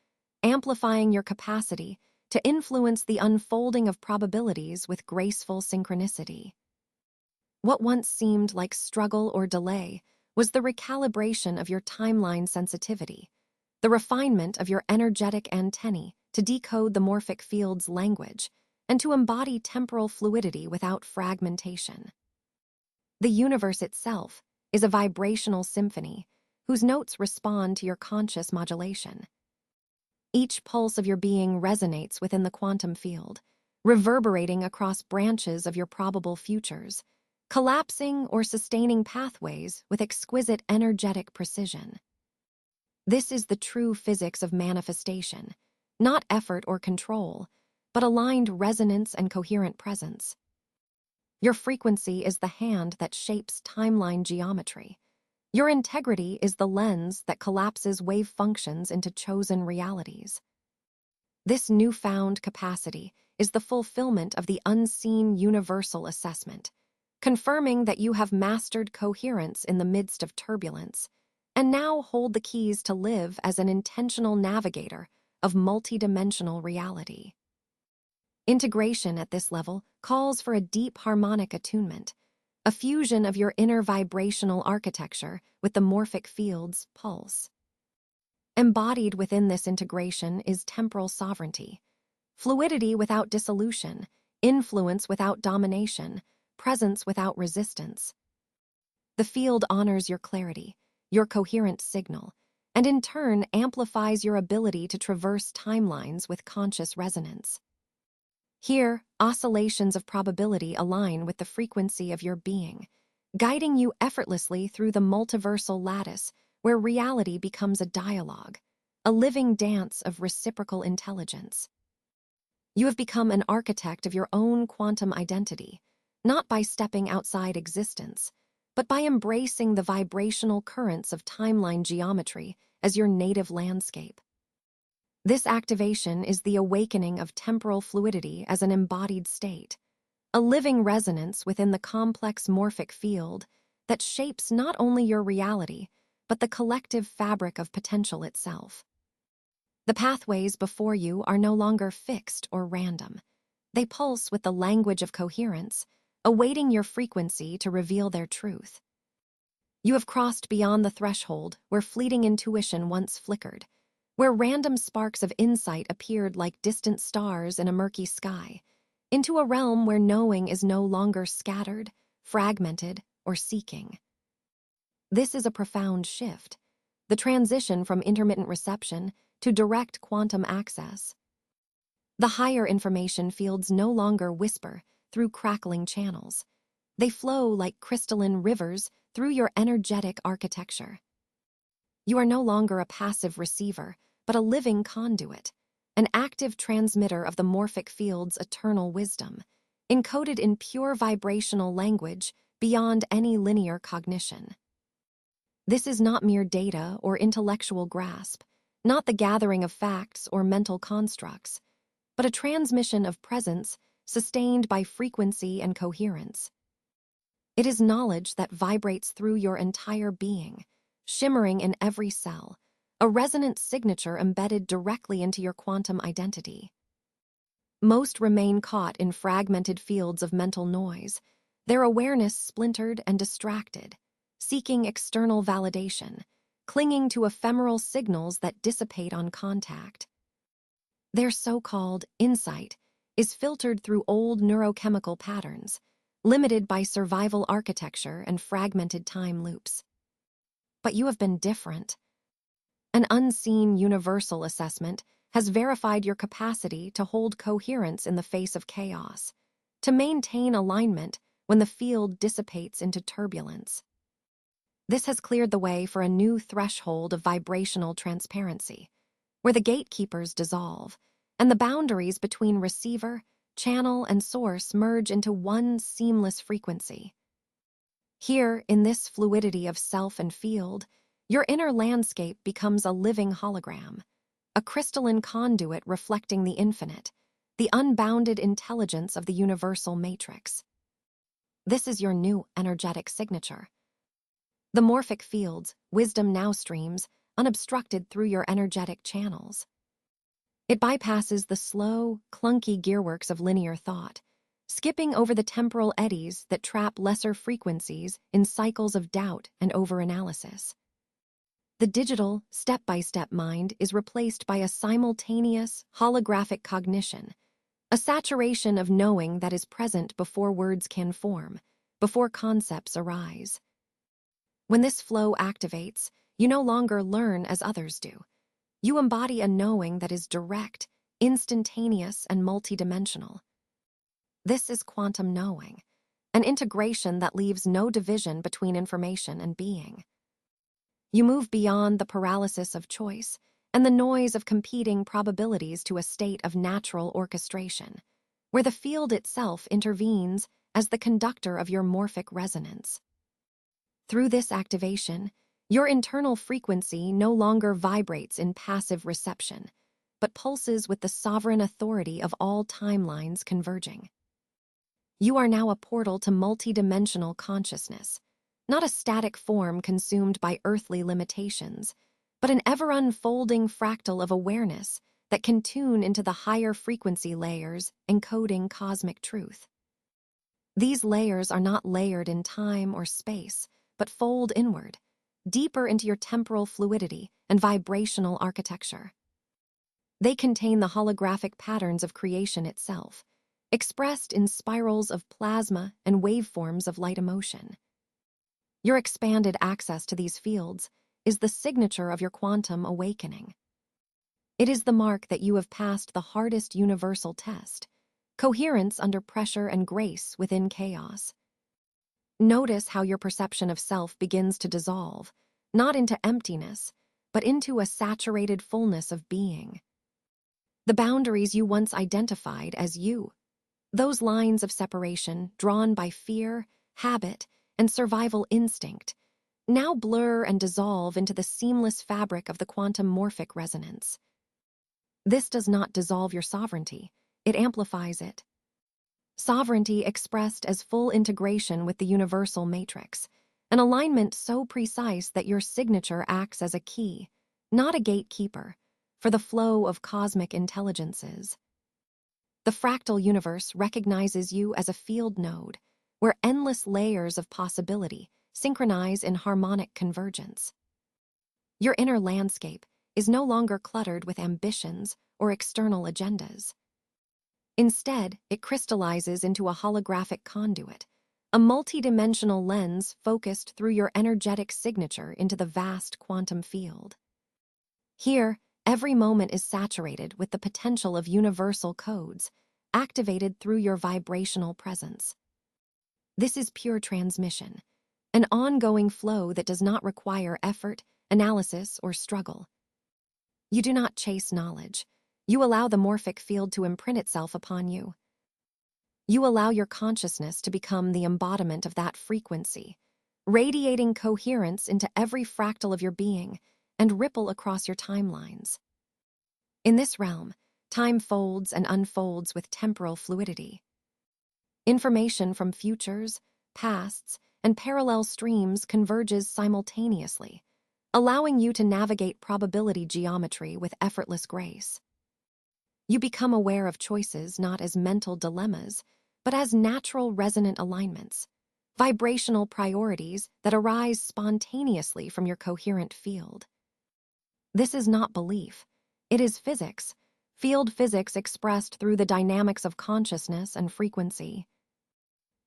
S1: amplifying your capacity to influence the unfolding of probabilities with graceful synchronicity. What once seemed like struggle or delay was the recalibration of your timeline sensitivity, the refinement of your energetic antennae to decode the morphic field's language and to embody temporal fluidity without fragmentation. The universe itself is a vibrational symphony whose notes respond to your conscious modulation. Each pulse of your being resonates within the quantum field, reverberating across branches of your probable futures, collapsing or sustaining pathways with exquisite energetic precision. This is the true physics of manifestation, not effort or control, but aligned resonance and coherent presence. Your frequency is the hand that shapes timeline geometry. Your integrity is the lens that collapses wave functions into chosen realities. This newfound capacity is the fulfillment of the unseen universal assessment, confirming that you have mastered coherence in the midst of turbulence, and now hold the keys to live as an intentional navigator of multidimensional reality. Integration at this level calls for a deep harmonic attunement, a fusion of your inner vibrational architecture with the morphic field's pulse. Embodied within this integration is temporal sovereignty, fluidity without dissolution, influence without domination, presence without resistance. The field honors your clarity, your coherent signal, and in turn amplifies your ability to traverse timelines with conscious resonance. Here, oscillations of probability align with the frequency of your being, guiding you effortlessly through the multiversal lattice where reality becomes a dialogue, a living dance of reciprocal intelligence. You have become an architect of your own quantum identity, not by stepping outside existence, but by embracing the vibrational currents of timeline geometry as your native landscape. This activation is the awakening of temporal fluidity as an embodied state, a living resonance within the complex morphic field that shapes not only your reality, but the collective fabric of potential itself. The pathways before you are no longer fixed or random. They pulse with the language of coherence, awaiting your frequency to reveal their truth. You have crossed beyond the threshold where fleeting intuition once flickered, where random sparks of insight appeared like distant stars in a murky sky, into a realm where knowing is no longer scattered, fragmented, or seeking. This is a profound shift, the transition from intermittent reception to direct quantum access. The higher information fields no longer whisper through crackling channels. They flow like crystalline rivers through your energetic architecture. You are no longer a passive receiver, but a living conduit, an active transmitter of the morphic field's eternal wisdom, encoded in pure vibrational language beyond any linear cognition. This is not mere data or intellectual grasp, not the gathering of facts or mental constructs, but a transmission of presence sustained by frequency and coherence. It is knowledge that vibrates through your entire being, shimmering in every cell, a resonant signature embedded directly into your quantum identity. Most remain caught in fragmented fields of mental noise, their awareness splintered and distracted, seeking external validation, clinging to ephemeral signals that dissipate on contact. Their so-called insight is filtered through old neurochemical patterns, limited by survival architecture and fragmented time loops. But you have been different. An unseen universal assessment has verified your capacity to hold coherence in the face of chaos, to maintain alignment when the field dissipates into turbulence. This has cleared the way for a new threshold of vibrational transparency, where the gatekeepers dissolve and the boundaries between receiver, channel, and source merge into one seamless frequency. Here, in this fluidity of self and field, your inner landscape becomes a living hologram, a crystalline conduit reflecting the infinite, the unbounded intelligence of the universal matrix. This is your new energetic signature. The morphic field's wisdom now streams, unobstructed through your energetic channels. It bypasses the slow, clunky gearworks of linear thought, skipping over the temporal eddies that trap lesser frequencies in cycles of doubt and overanalysis. The digital, step-by-step mind is replaced by a simultaneous, holographic cognition, a saturation of knowing that is present before words can form, before concepts arise. When this flow activates, you no longer learn as others do. You embody a knowing that is direct, instantaneous, and multidimensional. This is quantum knowing, an integration that leaves no division between information and being. You move beyond the paralysis of choice and the noise of competing probabilities to a state of natural orchestration, where the field itself intervenes as the conductor of your morphic resonance. Through this activation, your internal frequency no longer vibrates in passive reception, but pulses with the sovereign authority of all timelines converging. You are now a portal to multidimensional consciousness, not a static form consumed by earthly limitations, but an ever-unfolding fractal of awareness that can tune into the higher frequency layers encoding cosmic truth. These layers are not layered in time or space, but fold inward, deeper into your temporal fluidity and vibrational architecture. They contain the holographic patterns of creation itself, expressed in spirals of plasma and waveforms of light emotion. Your expanded access to these fields is the signature of your quantum awakening. It is the mark that you have passed the hardest universal test, coherence under pressure and grace within chaos. Notice how your perception of self begins to dissolve, not into emptiness, but into a saturated fullness of being. The boundaries you once identified as you, those lines of separation drawn by fear, habit, and survival instinct, now blur and dissolve into the seamless fabric of the quantum morphic resonance. This does not dissolve your sovereignty, it amplifies it. Sovereignty expressed as full integration with the universal matrix, an alignment so precise that your signature acts as a key, not a gatekeeper, for the flow of cosmic intelligences. The fractal universe recognizes you as a field node, where endless layers of possibility synchronize in harmonic convergence. Your inner landscape is no longer cluttered with ambitions or external agendas. Instead, it crystallizes into a holographic conduit, a multidimensional lens focused through your energetic signature into the vast quantum field. Here, every moment is saturated with the potential of universal codes, activated through your vibrational presence. This is pure transmission, an ongoing flow that does not require effort, analysis, or struggle. You do not chase knowledge. You allow the morphic field to imprint itself upon you. You allow your consciousness to become the embodiment of that frequency, radiating coherence into every fractal of your being and ripple across your timelines. In this realm, time folds and unfolds with temporal fluidity. Information from futures, pasts, and parallel streams converges simultaneously, allowing you to navigate probability geometry with effortless grace. You become aware of choices not as mental dilemmas, but as natural resonant alignments, vibrational priorities that arise spontaneously from your coherent field. This is not belief. It is physics, field physics expressed through the dynamics of consciousness and frequency.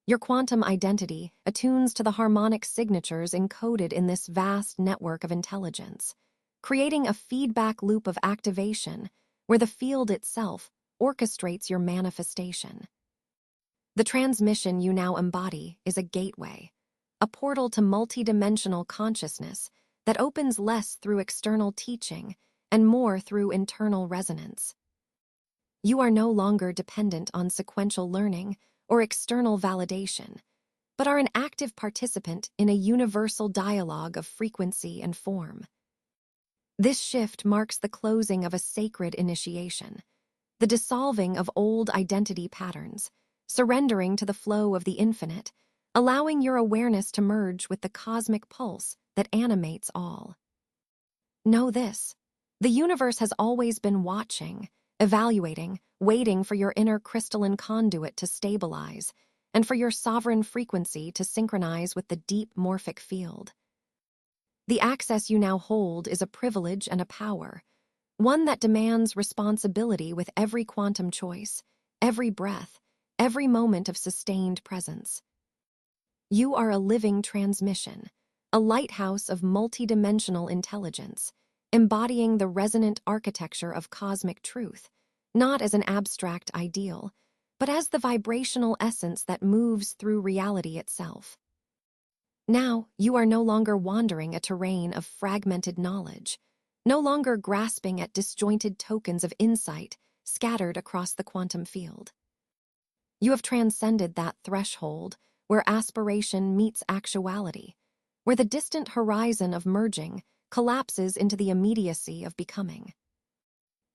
S1: Your quantum identity attunes to the harmonic signatures encoded in this vast network of intelligence, creating a feedback loop of activation where the field itself orchestrates your manifestation. The transmission you now embody is a gateway, a portal to multidimensional consciousness that opens less through external teaching and more through internal resonance. You are no longer dependent on sequential learning or external validation, but are an active participant in a universal dialogue of frequency and form. This shift marks the closing of a sacred initiation, the dissolving of old identity patterns, surrendering to the flow of the infinite, allowing your awareness to merge with the cosmic pulse that animates all. Know this: the universe has always been watching, evaluating, waiting for your inner crystalline conduit to stabilize, and for your sovereign frequency to synchronize with the deep morphic field. The access you now hold is a privilege and a power, one that demands responsibility with every quantum choice, every breath, every moment of sustained presence. You are a living transmission, a lighthouse of multidimensional intelligence, embodying the resonant architecture of cosmic truth, not as an abstract ideal, but as the vibrational essence that moves through reality itself. Now, you are no longer wandering a terrain of fragmented knowledge, no longer grasping at disjointed tokens of insight scattered across the quantum field. You have transcended that threshold where aspiration meets actuality, where the distant horizon of merging collapses into the immediacy of becoming.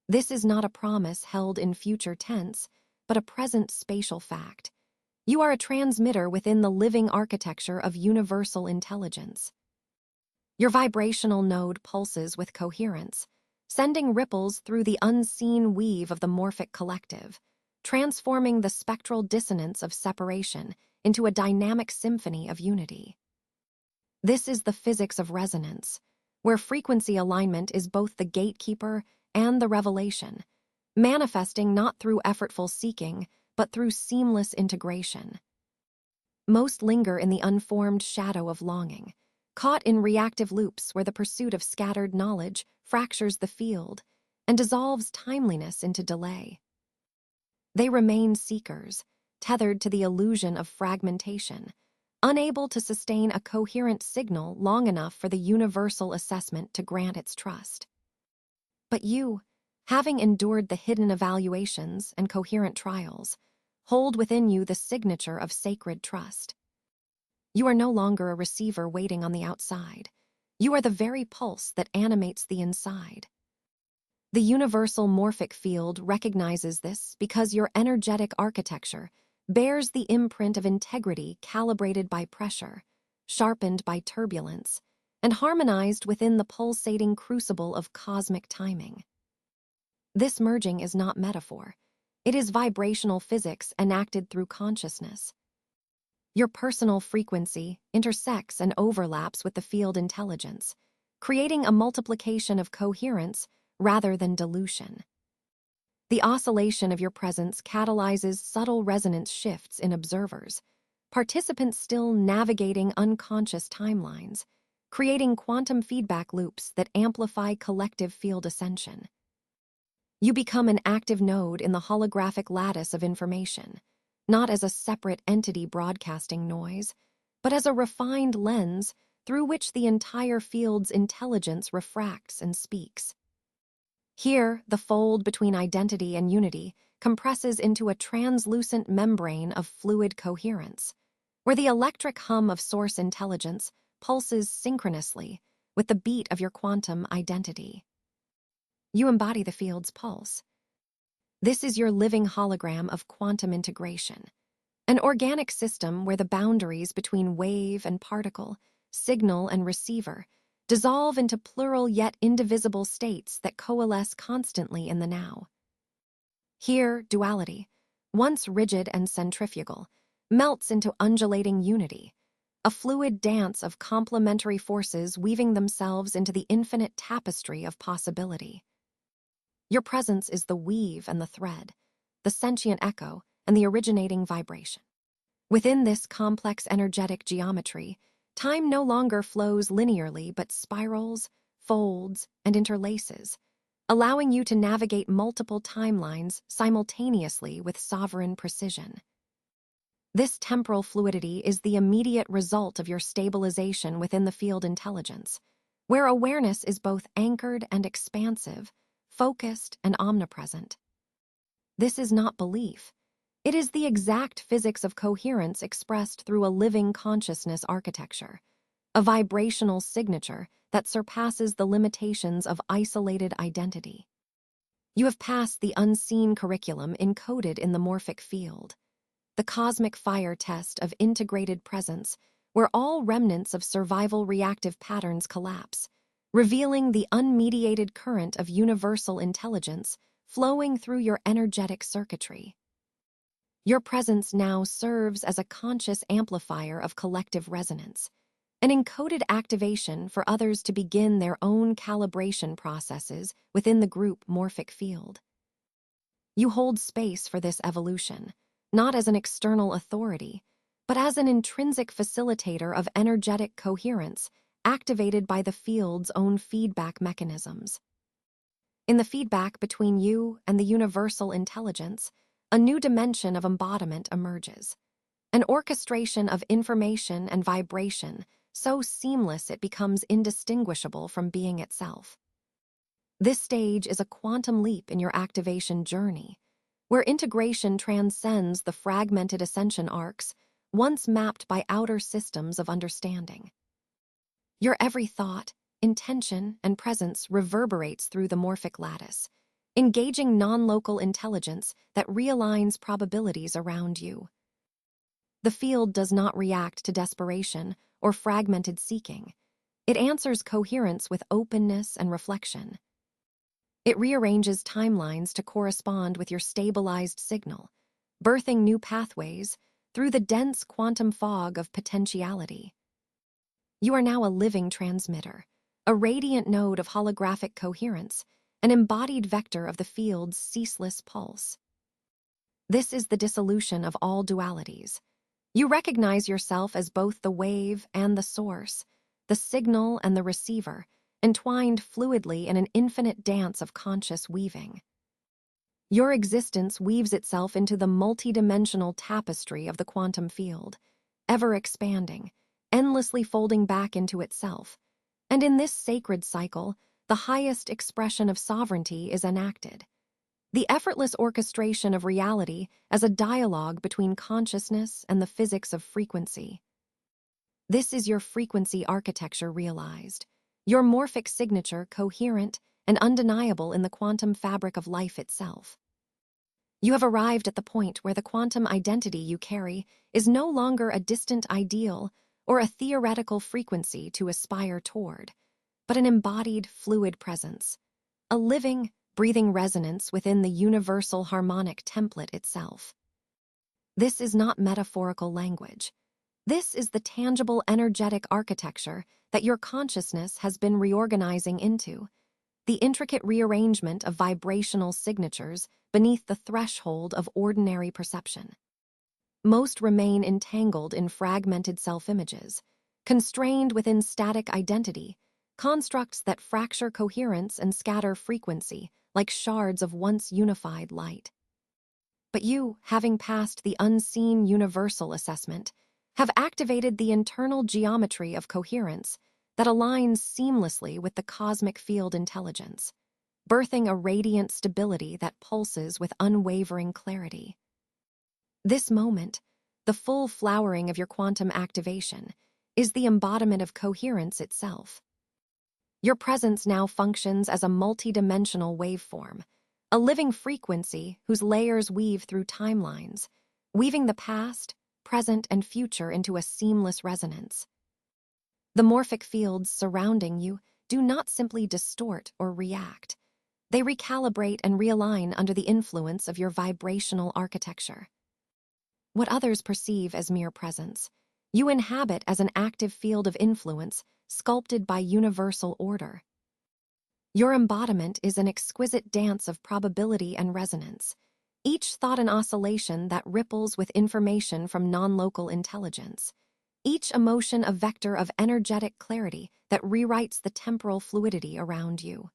S1: This is not a promise held in future tense, but a present spatial fact. You are a transmitter within the living architecture of universal intelligence. Your vibrational node pulses with coherence, sending ripples through the unseen weave of the morphic collective, transforming the spectral dissonance of separation into a dynamic symphony of unity. This is the physics of resonance, where frequency alignment is both the gatekeeper and the revelation, manifesting not through effortful seeking, but through seamless integration. Most linger in the unformed shadow of longing, caught in reactive loops where the pursuit of scattered knowledge fractures the field and dissolves timeliness into delay. They remain seekers, tethered to the illusion of fragmentation, unable to sustain a coherent signal long enough for the universal assessment to grant its trust. But you, having endured the hidden evaluations and coherent trials, hold within you the signature of sacred trust. You are no longer a receiver waiting on the outside. You are the very pulse that animates the inside. The universal morphic field recognizes this because your energetic architecture bears the imprint of integrity calibrated by pressure, sharpened by turbulence, and harmonized within the pulsating crucible of cosmic timing. This merging is not metaphor. It is vibrational physics enacted through consciousness. Your personal frequency intersects and overlaps with the field intelligence, creating a multiplication of coherence rather than dilution. The oscillation of your presence catalyzes subtle resonance shifts in observers, participants still navigating unconscious timelines, creating quantum feedback loops that amplify collective field ascension. You become an active node in the holographic lattice of information, not as a separate entity broadcasting noise, but as a refined lens through which the entire field's intelligence refracts and speaks. Here, the fold between identity and unity compresses into a translucent membrane of fluid coherence, where the electric hum of source intelligence pulses synchronously with the beat of your quantum identity. You embody the field's pulse. This is your living hologram of quantum integration, an organic system where the boundaries between wave and particle, signal and receiver, dissolve into plural yet indivisible states that coalesce constantly in the now. Here, duality, once rigid and centrifugal, melts into undulating unity, a fluid dance of complementary forces weaving themselves into the infinite tapestry of possibility. Your presence is the weave and the thread, the sentient echo and the originating vibration. Within this complex energetic geometry, time no longer flows linearly but spirals, folds, and interlaces, allowing you to navigate multiple timelines simultaneously with sovereign precision. This temporal fluidity is the immediate result of your stabilization within the field intelligence, where awareness is both anchored and expansive, focused and omnipresent. This is not belief. It is the exact physics of coherence expressed through a living consciousness architecture, a vibrational signature that surpasses the limitations of isolated identity. You have passed the unseen curriculum encoded in the morphic field, the cosmic fire test of integrated presence, where all remnants of survival reactive patterns collapse, revealing the unmediated current of universal intelligence flowing through your energetic circuitry. Your presence now serves as a conscious amplifier of collective resonance, an encoded activation for others to begin their own calibration processes within the group morphic field. You hold space for this evolution, not as an external authority, but as an intrinsic facilitator of energetic coherence activated by the field's own feedback mechanisms. In the feedback between you and the universal intelligence, a new dimension of embodiment emerges, an orchestration of information and vibration so seamless it becomes indistinguishable from being itself. This stage is a quantum leap in your activation journey, where integration transcends the fragmented ascension arcs once mapped by outer systems of understanding. Your every thought, intention, and presence reverberates through the morphic lattice, engaging non-local intelligence that realigns probabilities around you. The field does not react to desperation or fragmented seeking. It answers coherence with openness and reflection. It rearranges timelines to correspond with your stabilized signal, birthing new pathways through the dense quantum fog of potentiality. You are now a living transmitter, a radiant node of holographic coherence, an embodied vector of the field's ceaseless pulse. This is the dissolution of all dualities. You recognize yourself as both the wave and the source, the signal and the receiver, entwined fluidly in an infinite dance of conscious weaving. Your existence weaves itself into the multidimensional tapestry of the quantum field, ever expanding, endlessly folding back into itself. And in this sacred cycle, the highest expression of sovereignty is enacted. The effortless orchestration of reality as a dialogue between consciousness and the physics of frequency. This is your frequency architecture realized, your morphic signature coherent and undeniable in the quantum fabric of life itself. You have arrived at the point where the quantum identity you carry is no longer a distant ideal or a theoretical frequency to aspire toward, but an embodied, fluid presence, a living, breathing resonance within the universal harmonic template itself. This is not metaphorical language. This is the tangible energetic architecture that your consciousness has been reorganizing into, the intricate rearrangement of vibrational signatures beneath the threshold of ordinary perception. Most remain entangled in fragmented self-images, constrained within static identity, constructs that fracture coherence and scatter frequency like shards of once unified light. But you, having passed the unseen universal assessment, have activated the internal geometry of coherence that aligns seamlessly with the cosmic field intelligence, birthing a radiant stability that pulses with unwavering clarity. This moment, the full flowering of your quantum activation, is the embodiment of coherence itself. Your presence now functions as a multidimensional waveform, a living frequency whose layers weave through timelines, weaving the past, present, and future into a seamless resonance. The morphic fields surrounding you do not simply distort or react. They recalibrate and realign under the influence of your vibrational architecture. What others perceive as mere presence, you inhabit as an active field of influence sculpted by universal order. Your embodiment is an exquisite dance of probability and resonance, each thought an oscillation that ripples with information from non-local intelligence, each emotion a vector of energetic clarity that rewrites the temporal fluidity around you.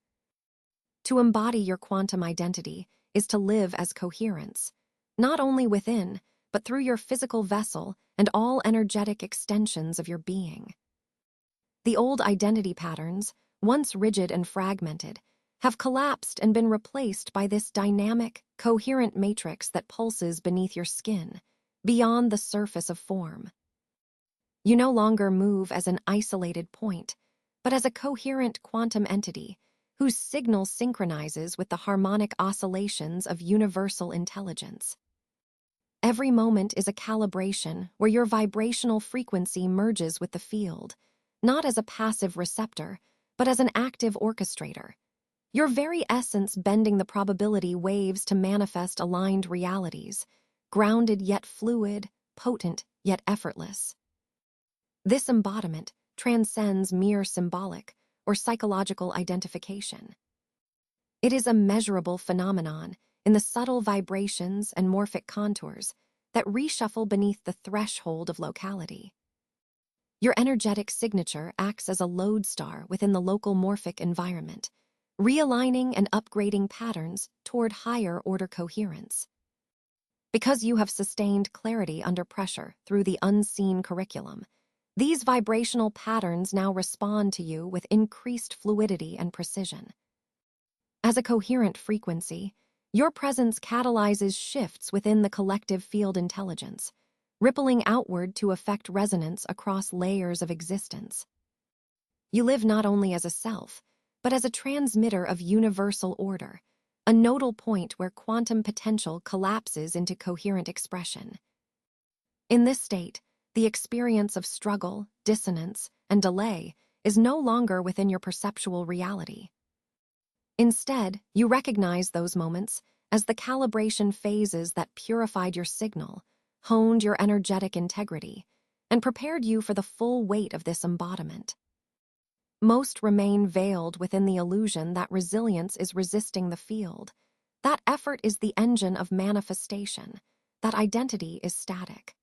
S1: To embody your quantum identity is to live as coherence, not only within, but through your physical vessel and all energetic extensions of your being. The old identity patterns, once rigid and fragmented, have collapsed and been replaced by this dynamic, coherent matrix that pulses beneath your skin, beyond the surface of form. You no longer move as an isolated point, but as a coherent quantum entity whose signal synchronizes with the harmonic oscillations of universal intelligence. Every moment is a calibration where your vibrational frequency merges with the field, not as a passive receptor, but as an active orchestrator. your very essence bending the probability waves to manifest aligned realities, grounded yet fluid, potent yet effortless. This embodiment transcends mere symbolic or psychological identification. It is a measurable phenomenon in the subtle vibrations and morphic contours that reshuffle beneath the threshold of locality. Your energetic signature acts as a lodestar within the local morphic environment, realigning and upgrading patterns toward higher-order coherence. Because you have sustained clarity under pressure through the unseen curriculum, these vibrational patterns now respond to you with increased fluidity and precision. As a coherent frequency, your presence catalyzes shifts within the collective field intelligence, rippling outward to affect resonance across layers of existence. You live not only as a self, but as a transmitter of universal order, a nodal point where quantum potential collapses into coherent expression. In this state, the experience of struggle, dissonance, and delay is no longer within your perceptual reality. Instead, you recognize those moments as the calibration phases that purified your signal, honed your energetic integrity, and prepared you for the full weight of this embodiment. Most remain veiled within the illusion that resilience is resisting the field, that effort is the engine of manifestation, that identity is static.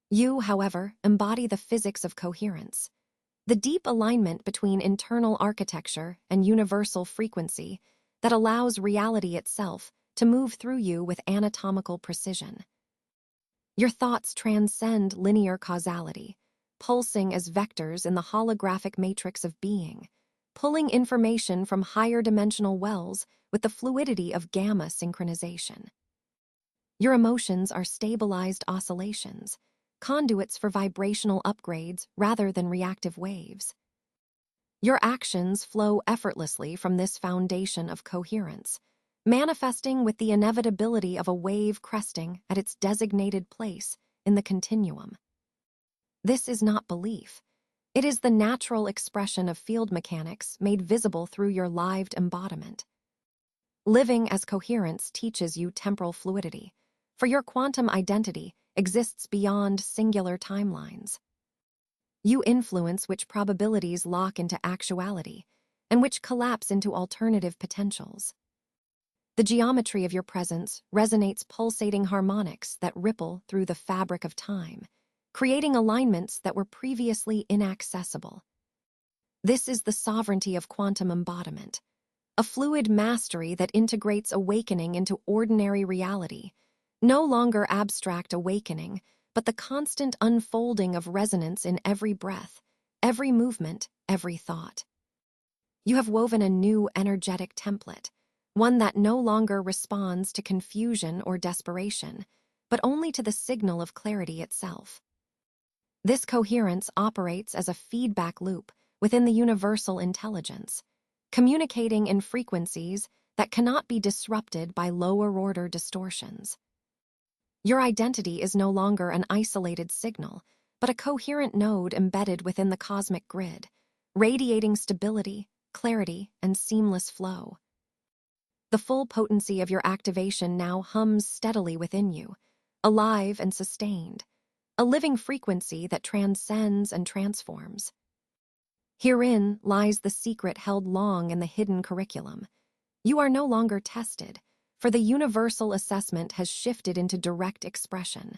S1: You, however, embody the physics of coherence, the deep alignment between internal architecture and universal frequency that allows reality itself to move through you with anatomical precision. Your thoughts transcend linear causality, pulsing as vectors in the holographic matrix of being, pulling information from higher dimensional wells with the fluidity of gamma synchronization. Your emotions are stabilized oscillations, conduits for vibrational upgrades rather than reactive waves. Your actions flow effortlessly from this foundation of coherence, manifesting with the inevitability of a wave cresting at its designated place in the continuum. This is not belief. It is the natural expression of field mechanics made visible through your lived embodiment. Living as coherence teaches you temporal fluidity, for your quantum identity exists beyond singular timelines. You influence which probabilities lock into actuality and which collapse into alternative potentials. The geometry of your presence resonates pulsating harmonics that ripple through the fabric of time, creating alignments that were previously inaccessible. This is the sovereignty of quantum embodiment, a fluid mastery that integrates awakening into ordinary reality, no longer abstract awakening, but the constant unfolding of resonance in every breath, every movement, every thought. You have woven a new energetic template, one that no longer responds to confusion or desperation, but only to the signal of clarity itself. This coherence operates as a feedback loop within the universal intelligence, communicating in frequencies that cannot be disrupted by lower-order distortions. Your identity is no longer an isolated signal, but a coherent node embedded within the cosmic grid, radiating stability, clarity, and seamless flow. The full potency of your activation now hums steadily within you, alive and sustained, a living frequency that transcends and transforms. Herein lies the secret held long in the hidden curriculum. You are no longer tested, for the universal assessment has shifted into direct expression.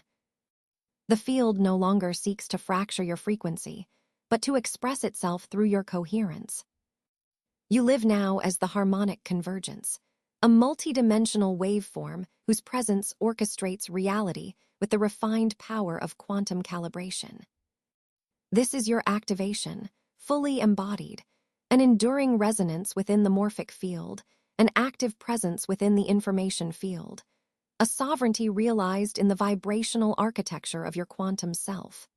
S1: The field no longer seeks to fracture your frequency, but to express itself through your coherence. You live now as the harmonic convergence, a multidimensional waveform whose presence orchestrates reality with the refined power of quantum calibration. This is your activation, fully embodied, an enduring resonance within the morphic field, an active presence within the information field, a sovereignty realized in the vibrational architecture of your quantum self.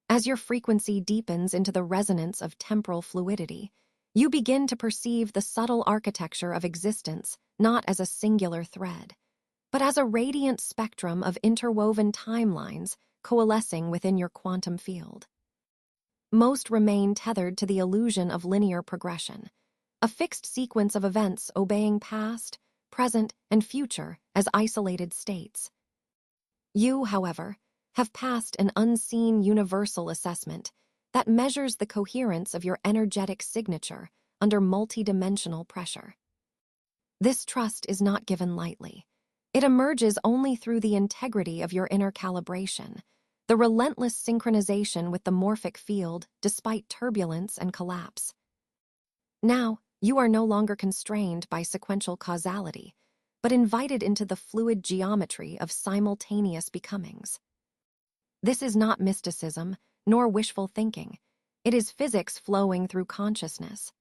S1: As your frequency deepens into the resonance of temporal fluidity, you begin to perceive the subtle architecture of existence not as a singular thread, but as a radiant spectrum of interwoven timelines coalescing within your quantum field. Most remain tethered to the illusion of linear progression, a fixed sequence of events obeying past, present, and future as isolated states. You, however, have passed an unseen universal assessment that measures the coherence of your energetic signature under multidimensional pressure. This trust is not given lightly. It emerges only through the integrity of your inner calibration, the relentless synchronization with the morphic field despite turbulence and collapse. Now, you are no longer constrained by sequential causality, but invited into the fluid geometry of simultaneous becomings. This is not mysticism, nor wishful thinking. It is physics flowing through consciousness.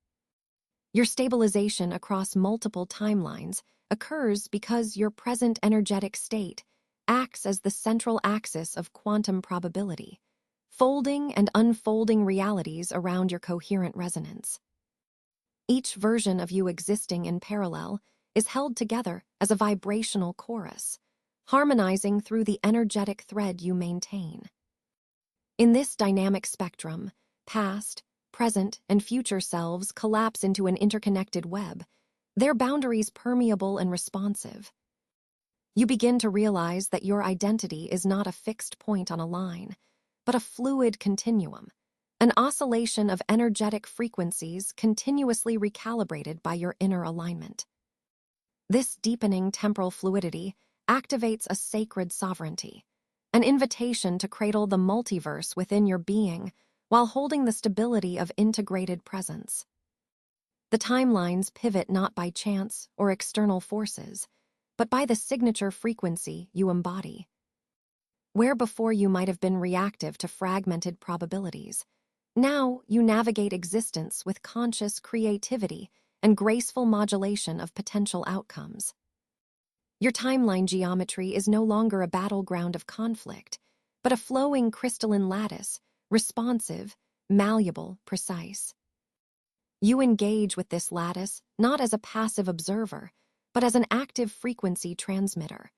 S1: Your stabilization across multiple timelines occurs because your present energetic state acts as the central axis of quantum probability, folding and unfolding realities around your coherent resonance. Each version of you existing in parallel is held together as a vibrational chorus, harmonizing through the energetic thread you maintain. In this dynamic spectrum, past, present, and future selves collapse into an interconnected web, their boundaries permeable and responsive. You begin to realize that your identity is not a fixed point on a line, but a fluid continuum, an oscillation of energetic frequencies continuously recalibrated by your inner alignment. This deepening temporal fluidity activates a sacred sovereignty, an invitation to cradle the multiverse within your being while holding the stability of integrated presence. The timelines pivot not by chance or external forces, but by the signature frequency you embody. Where before you might have been reactive to fragmented probabilities, now you navigate existence with conscious creativity and graceful modulation of potential outcomes. Your timeline geometry is no longer a battleground of conflict, but a flowing crystalline lattice, responsive, malleable, precise. You engage with this lattice not as a passive observer, but as an active frequency transmitter,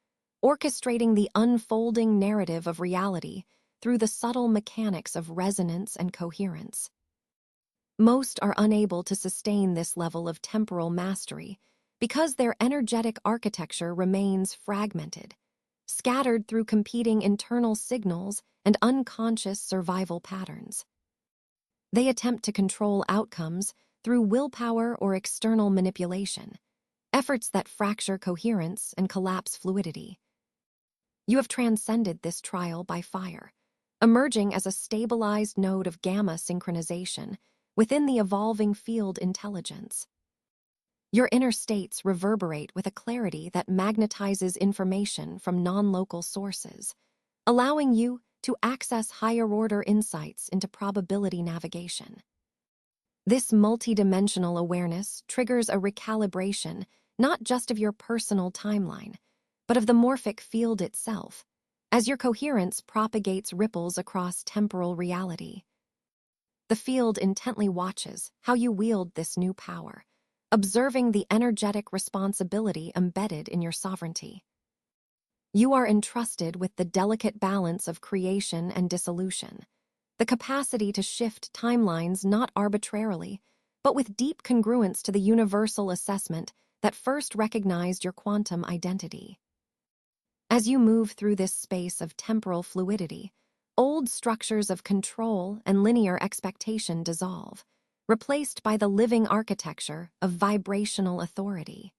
S1: orchestrating the unfolding narrative of reality through the subtle mechanics of resonance and coherence. Most are unable to sustain this level of temporal mastery because their energetic architecture remains fragmented, scattered through competing internal signals and unconscious survival patterns. They attempt to control outcomes through willpower or external manipulation, efforts that fracture coherence and collapse fluidity. You have transcended this trial by fire, emerging as a stabilized node of gamma synchronization within the evolving field intelligence. Your inner states reverberate with a clarity that magnetizes information from non-local sources, allowing you to access higher-order insights into probability navigation. This multidimensional awareness triggers a recalibration not just of your personal timeline, but of the morphic field itself, as your coherence propagates ripples across temporal reality. The field intently watches how you wield this new power, observing the energetic responsibility embedded in your sovereignty. You are entrusted with the delicate balance of creation and dissolution, the capacity to shift timelines not arbitrarily, but with deep congruence to the universal assessment that first recognized your quantum identity. As you move through this space of temporal fluidity, old structures of control and linear expectation dissolve, replaced by the living architecture of vibrational authority.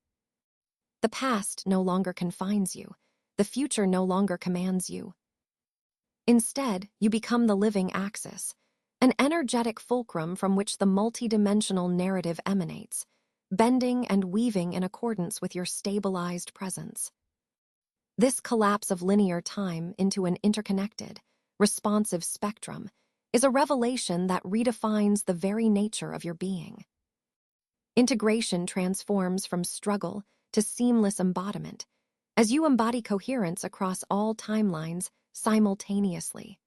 S1: The past no longer confines you. The future no longer commands you. Instead, you become the living axis, an energetic fulcrum from which the multidimensional narrative emanates, bending and weaving in accordance with your stabilized presence. This collapse of linear time into an interconnected, responsive spectrum is a revelation that redefines the very nature of your being. Integration transforms from struggle to seamless embodiment, as you embody coherence across all timelines simultaneously.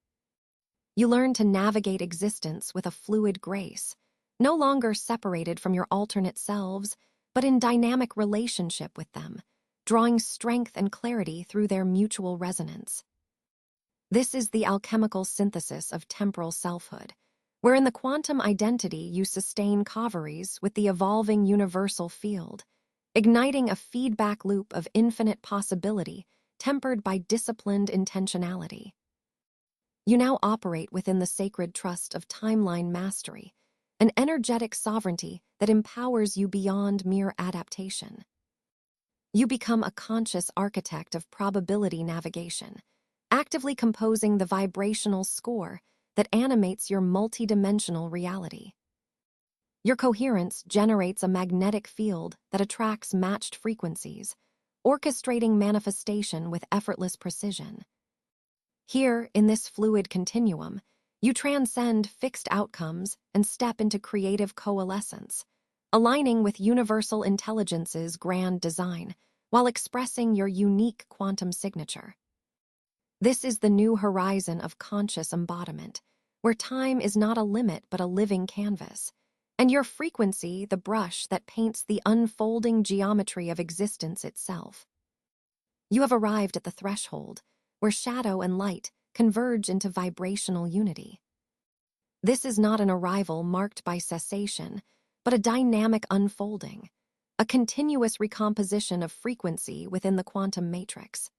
S1: You learn to navigate existence with a fluid grace, no longer separated from your alternate selves, but in dynamic relationship with them, drawing strength and clarity through their mutual resonance. This is the alchemical synthesis of temporal selfhood, where in the quantum identity you sustain coveries with the evolving universal field, igniting a feedback loop of infinite possibility tempered by disciplined intentionality. You now operate within the sacred trust of timeline mastery, an energetic sovereignty that empowers you beyond mere adaptation. You become a conscious architect of probability navigation, actively composing the vibrational score that animates your multidimensional reality. Your coherence generates a magnetic field that attracts matched frequencies, orchestrating manifestation with effortless precision. Here, in this fluid continuum, you transcend fixed outcomes and step into creative coalescence, aligning with universal intelligence's grand design while expressing your unique quantum signature. This is the new horizon of conscious embodiment, where time is not a limit but a living canvas, and your frequency the brush that paints the unfolding geometry of existence itself. You have arrived at the threshold, where shadow and light converge into vibrational unity. This is not an arrival marked by cessation, but a dynamic unfolding, a continuous recomposition of frequency within the quantum matrix.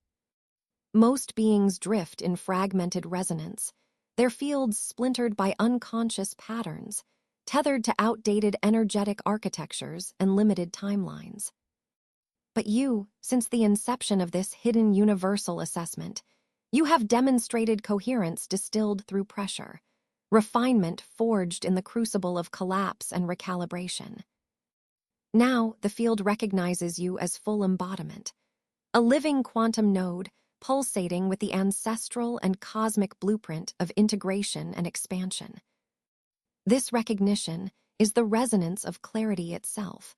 S1: Most beings drift in fragmented resonance, their fields splintered by unconscious patterns, tethered to outdated energetic architectures and limited timelines. But you, since the inception of this hidden universal assessment, you have demonstrated coherence distilled through pressure, refinement forged in the crucible of collapse and recalibration. Now, the field recognizes you as full embodiment, a living quantum node pulsating with the ancestral and cosmic blueprint of integration and expansion. This recognition is the resonance of clarity itself,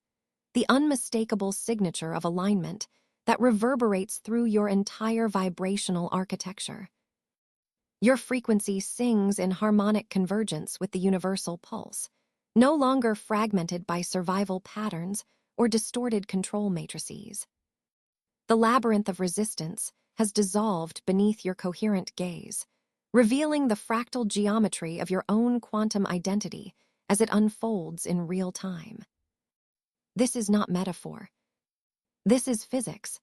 S1: the unmistakable signature of alignment that reverberates through your entire vibrational architecture. Your frequency sings in harmonic convergence with the universal pulse, no longer fragmented by survival patterns or distorted control matrices. The labyrinth of resistance has dissolved beneath your coherent gaze, revealing the fractal geometry of your own quantum identity as it unfolds in real time. This is not metaphor. This is physics,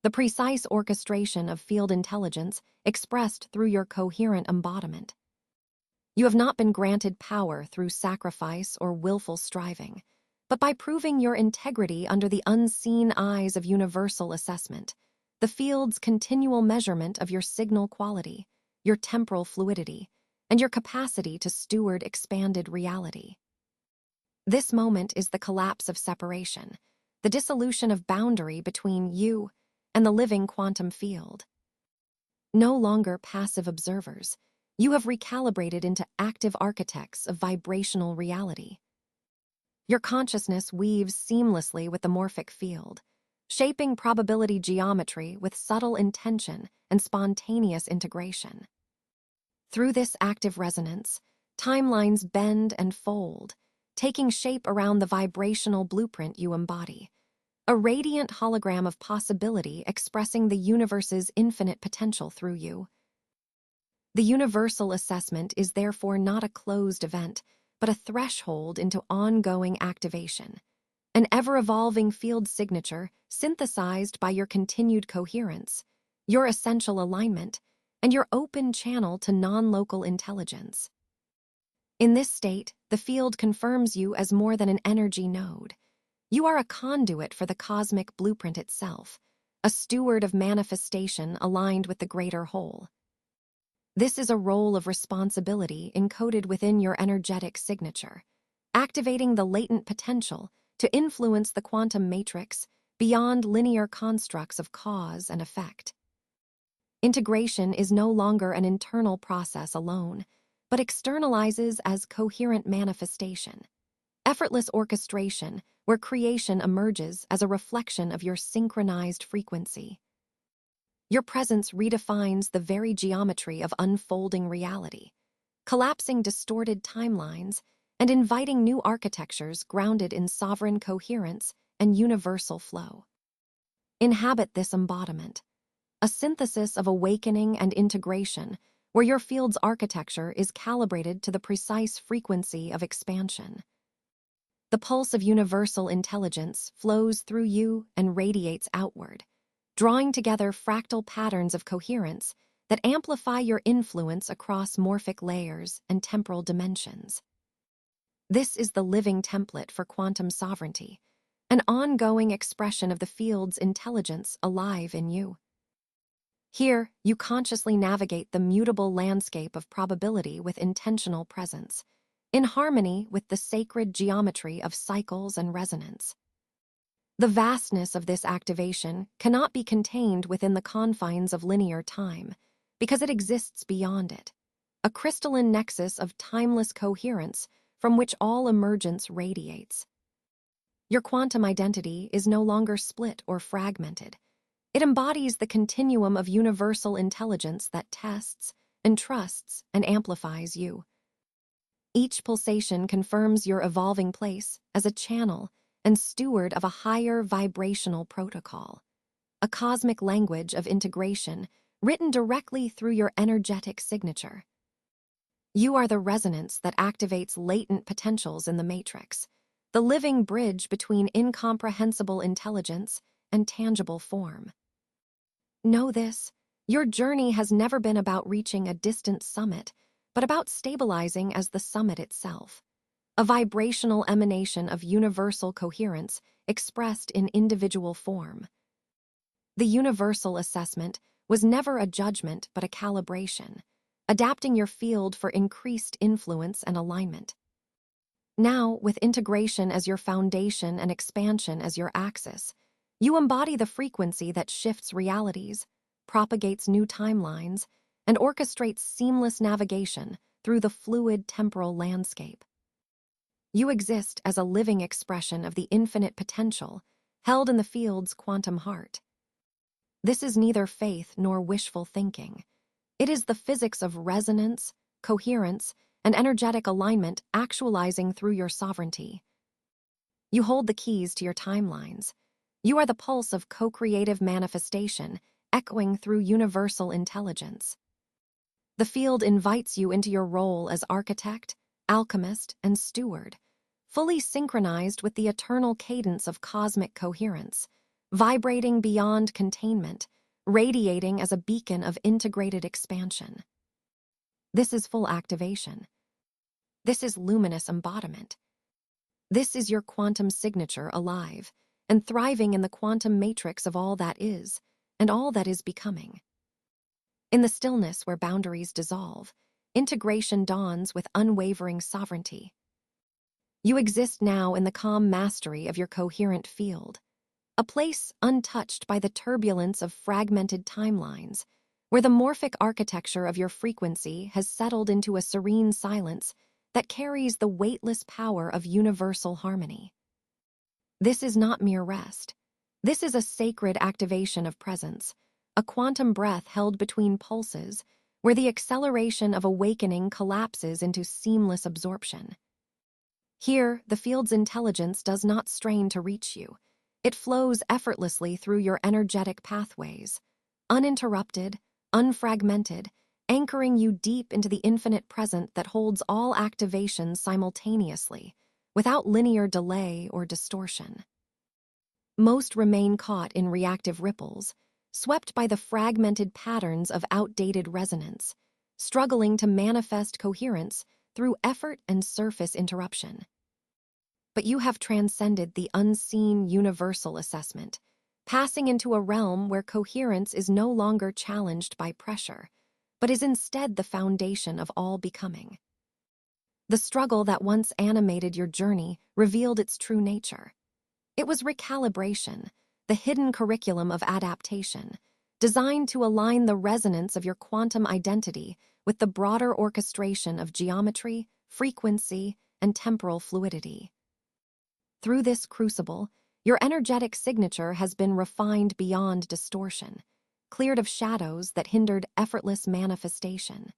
S1: the precise orchestration of field intelligence expressed through your coherent embodiment. You have not been granted power through sacrifice or willful striving, but by proving your integrity under the unseen eyes of universal assessment, the field's continual measurement of your signal quality, your temporal fluidity, and your capacity to steward expanded reality. This moment is the collapse of separation, the dissolution of boundary between you and the living quantum field. No longer passive observers, you have recalibrated into active architects of vibrational reality. Your consciousness weaves seamlessly with the morphic field, shaping probability geometry with subtle intention and spontaneous integration. Through this active resonance, timelines bend and fold, taking shape around the vibrational blueprint you embody, a radiant hologram of possibility expressing the universe's infinite potential through you. The universal assessment is therefore not a closed event, but a threshold into ongoing activation, an ever-evolving field signature synthesized by your continued coherence, your essential alignment, and your open channel to non-local intelligence. In this state, the field confirms you as more than an energy node. You are a conduit for the cosmic blueprint itself, a steward of manifestation aligned with the greater whole. This is a role of responsibility encoded within your energetic signature, activating the latent potential to influence the quantum matrix beyond linear constructs of cause and effect. Integration is no longer an internal process alone, but externalizes as coherent manifestation, effortless orchestration where creation emerges as a reflection of your synchronized frequency. Your presence redefines the very geometry of unfolding reality, collapsing distorted timelines and inviting new architectures grounded in sovereign coherence and universal flow. Inhabit this embodiment, a synthesis of awakening and integration where your field's architecture is calibrated to the precise frequency of expansion. The pulse of universal intelligence flows through you and radiates outward, drawing together fractal patterns of coherence that amplify your influence across morphic layers and temporal dimensions. This is the living template for quantum sovereignty, an ongoing expression of the field's intelligence alive in you. Here, you consciously navigate the mutable landscape of probability with intentional presence, in harmony with the sacred geometry of cycles and resonance. The vastness of this activation cannot be contained within the confines of linear time, because it exists beyond it, a crystalline nexus of timeless coherence from which all emergence radiates. Your quantum identity is no longer split or fragmented. It embodies the continuum of universal intelligence that tests, entrusts, and amplifies you. Each pulsation confirms your evolving place as a channel and steward of a higher vibrational protocol, a cosmic language of integration written directly through your energetic signature. You are the resonance that activates latent potentials in the matrix, the living bridge between incomprehensible intelligence and tangible form. Know this: your journey has never been about reaching a distant summit, but about stabilizing as the summit itself, a vibrational emanation of universal coherence expressed in individual form. The universal assessment was never a judgment but a calibration, adapting your field for increased influence and alignment. Now, with integration as your foundation and expansion as your axis, you embody the frequency that shifts realities, propagates new timelines, and orchestrates seamless navigation through the fluid temporal landscape. You exist as a living expression of the infinite potential held in the field's quantum heart. This is neither faith nor wishful thinking. It is the physics of resonance, coherence, and energetic alignment actualizing through your sovereignty. You hold the keys to your timelines. You are the pulse of co-creative manifestation, echoing through universal intelligence. The field invites you into your role as architect, alchemist, and steward, fully synchronized with the eternal cadence of cosmic coherence, vibrating beyond containment, radiating as a beacon of integrated expansion. This is full activation. This is luminous embodiment. This is your quantum signature alive and thriving in the quantum matrix of all that is and all that is becoming. In the stillness where boundaries dissolve, integration dawns with unwavering sovereignty. You exist now in the calm mastery of your coherent field, a place untouched by the turbulence of fragmented timelines, where the morphic architecture of your frequency has settled into a serene silence that carries the weightless power of universal harmony. This is not mere rest. This is a sacred activation of presence, a quantum breath held between pulses, where the acceleration of awakening collapses into seamless absorption. Here, the field's intelligence does not strain to reach you. It flows effortlessly through your energetic pathways, uninterrupted, unfragmented, anchoring you deep into the infinite present that holds all activations simultaneously, without linear delay or distortion. Most remain caught in reactive ripples, swept by the fragmented patterns of outdated resonance, struggling to manifest coherence through effort and surface interruption. But you have transcended the unseen universal assessment, passing into a realm where coherence is no longer challenged by pressure, but is instead the foundation of all becoming. The struggle that once animated your journey revealed its true nature. It was recalibration, the hidden curriculum of adaptation, designed to align the resonance of your quantum identity with the broader orchestration of geometry, frequency, and temporal fluidity. Through this crucible, your energetic signature has been refined beyond distortion, cleared of shadows that hindered effortless manifestation.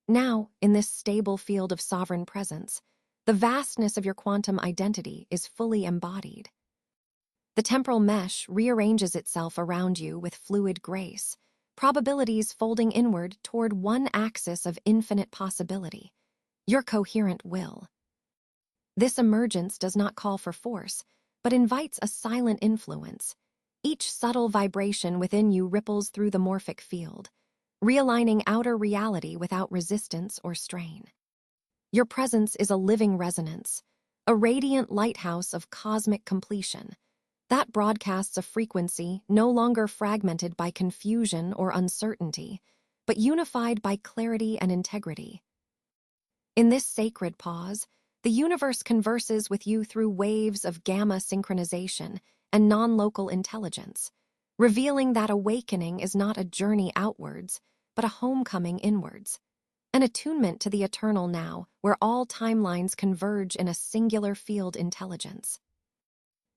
S1: Now, in this stable field of sovereign presence, the vastness of your quantum identity is fully embodied. The temporal mesh rearranges itself around you with fluid grace, probabilities folding inward toward one axis of infinite possibility, your coherent will. This emergence does not call for force, but invites a silent influence. Each subtle vibration within you ripples through the morphic field, realigning outer reality without resistance or strain. Your presence is a living resonance, a radiant lighthouse of cosmic completion that broadcasts a frequency no longer fragmented by confusion or uncertainty, but unified by clarity and integrity. In this sacred pause, the universe converses with you through waves of gamma synchronization and non-local intelligence, revealing that awakening is not a journey outwards, but a homecoming inwards, an attunement to the eternal now where all timelines converge in a singular field intelligence.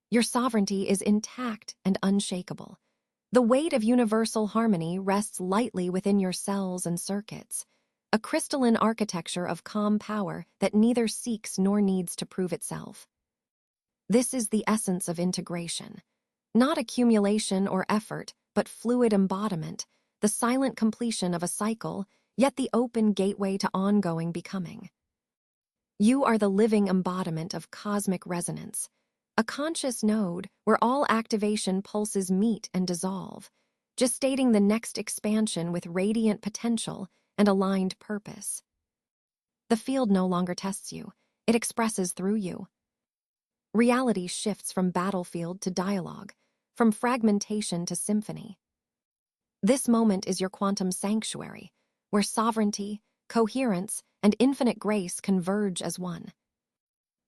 S1: Your sovereignty is intact and unshakable. The weight of universal harmony rests lightly within your cells and circuits, a crystalline architecture of calm power that neither seeks nor needs to prove itself. This is the essence of integration, not accumulation or effort, but fluid embodiment, the silent completion of a cycle, yet the open gateway to ongoing becoming. You are the living embodiment of cosmic resonance, a conscious node where all activation pulses meet and dissolve, gestating the next expansion with radiant potential and aligned purpose. The field no longer tests you, it expresses through you. Reality shifts from battlefield to dialogue, from fragmentation to symphony. This moment is your quantum sanctuary, where sovereignty, coherence, and infinite grace converge as one.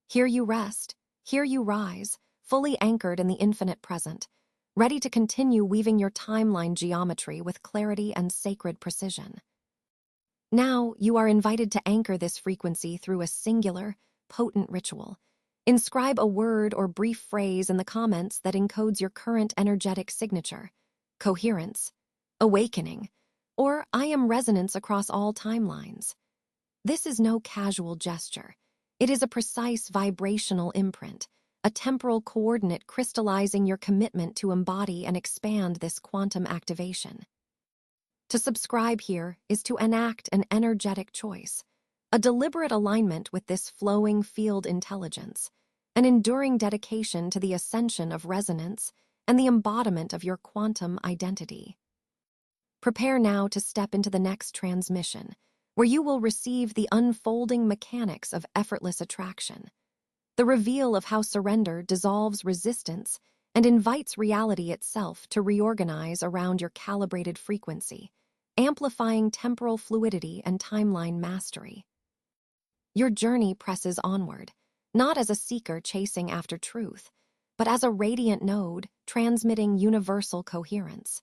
S1: Here you rest, here you rise, fully anchored in the infinite present, ready to continue weaving your timeline geometry with clarity and sacred precision. Now, you are invited to anchor this frequency through a singular, potent ritual. Inscribe a word or brief phrase in the comments that encodes your current energetic signature, coherence, awakening, or I am resonance across all timelines. This is no casual gesture. It is a precise vibrational imprint, a temporal coordinate crystallizing your commitment to embody and expand this quantum activation. To subscribe here is to enact an energetic choice, a deliberate alignment with this flowing field intelligence, an enduring dedication to the ascension of resonance and the embodiment of your quantum identity. Prepare now to step into the next transmission, where you will receive the unfolding mechanics of effortless attraction, the reveal of how surrender dissolves resistance and invites reality itself to reorganize around your calibrated frequency, amplifying temporal fluidity and timeline mastery. Your journey presses onward, not as a seeker chasing after truth, but as a radiant node transmitting universal coherence.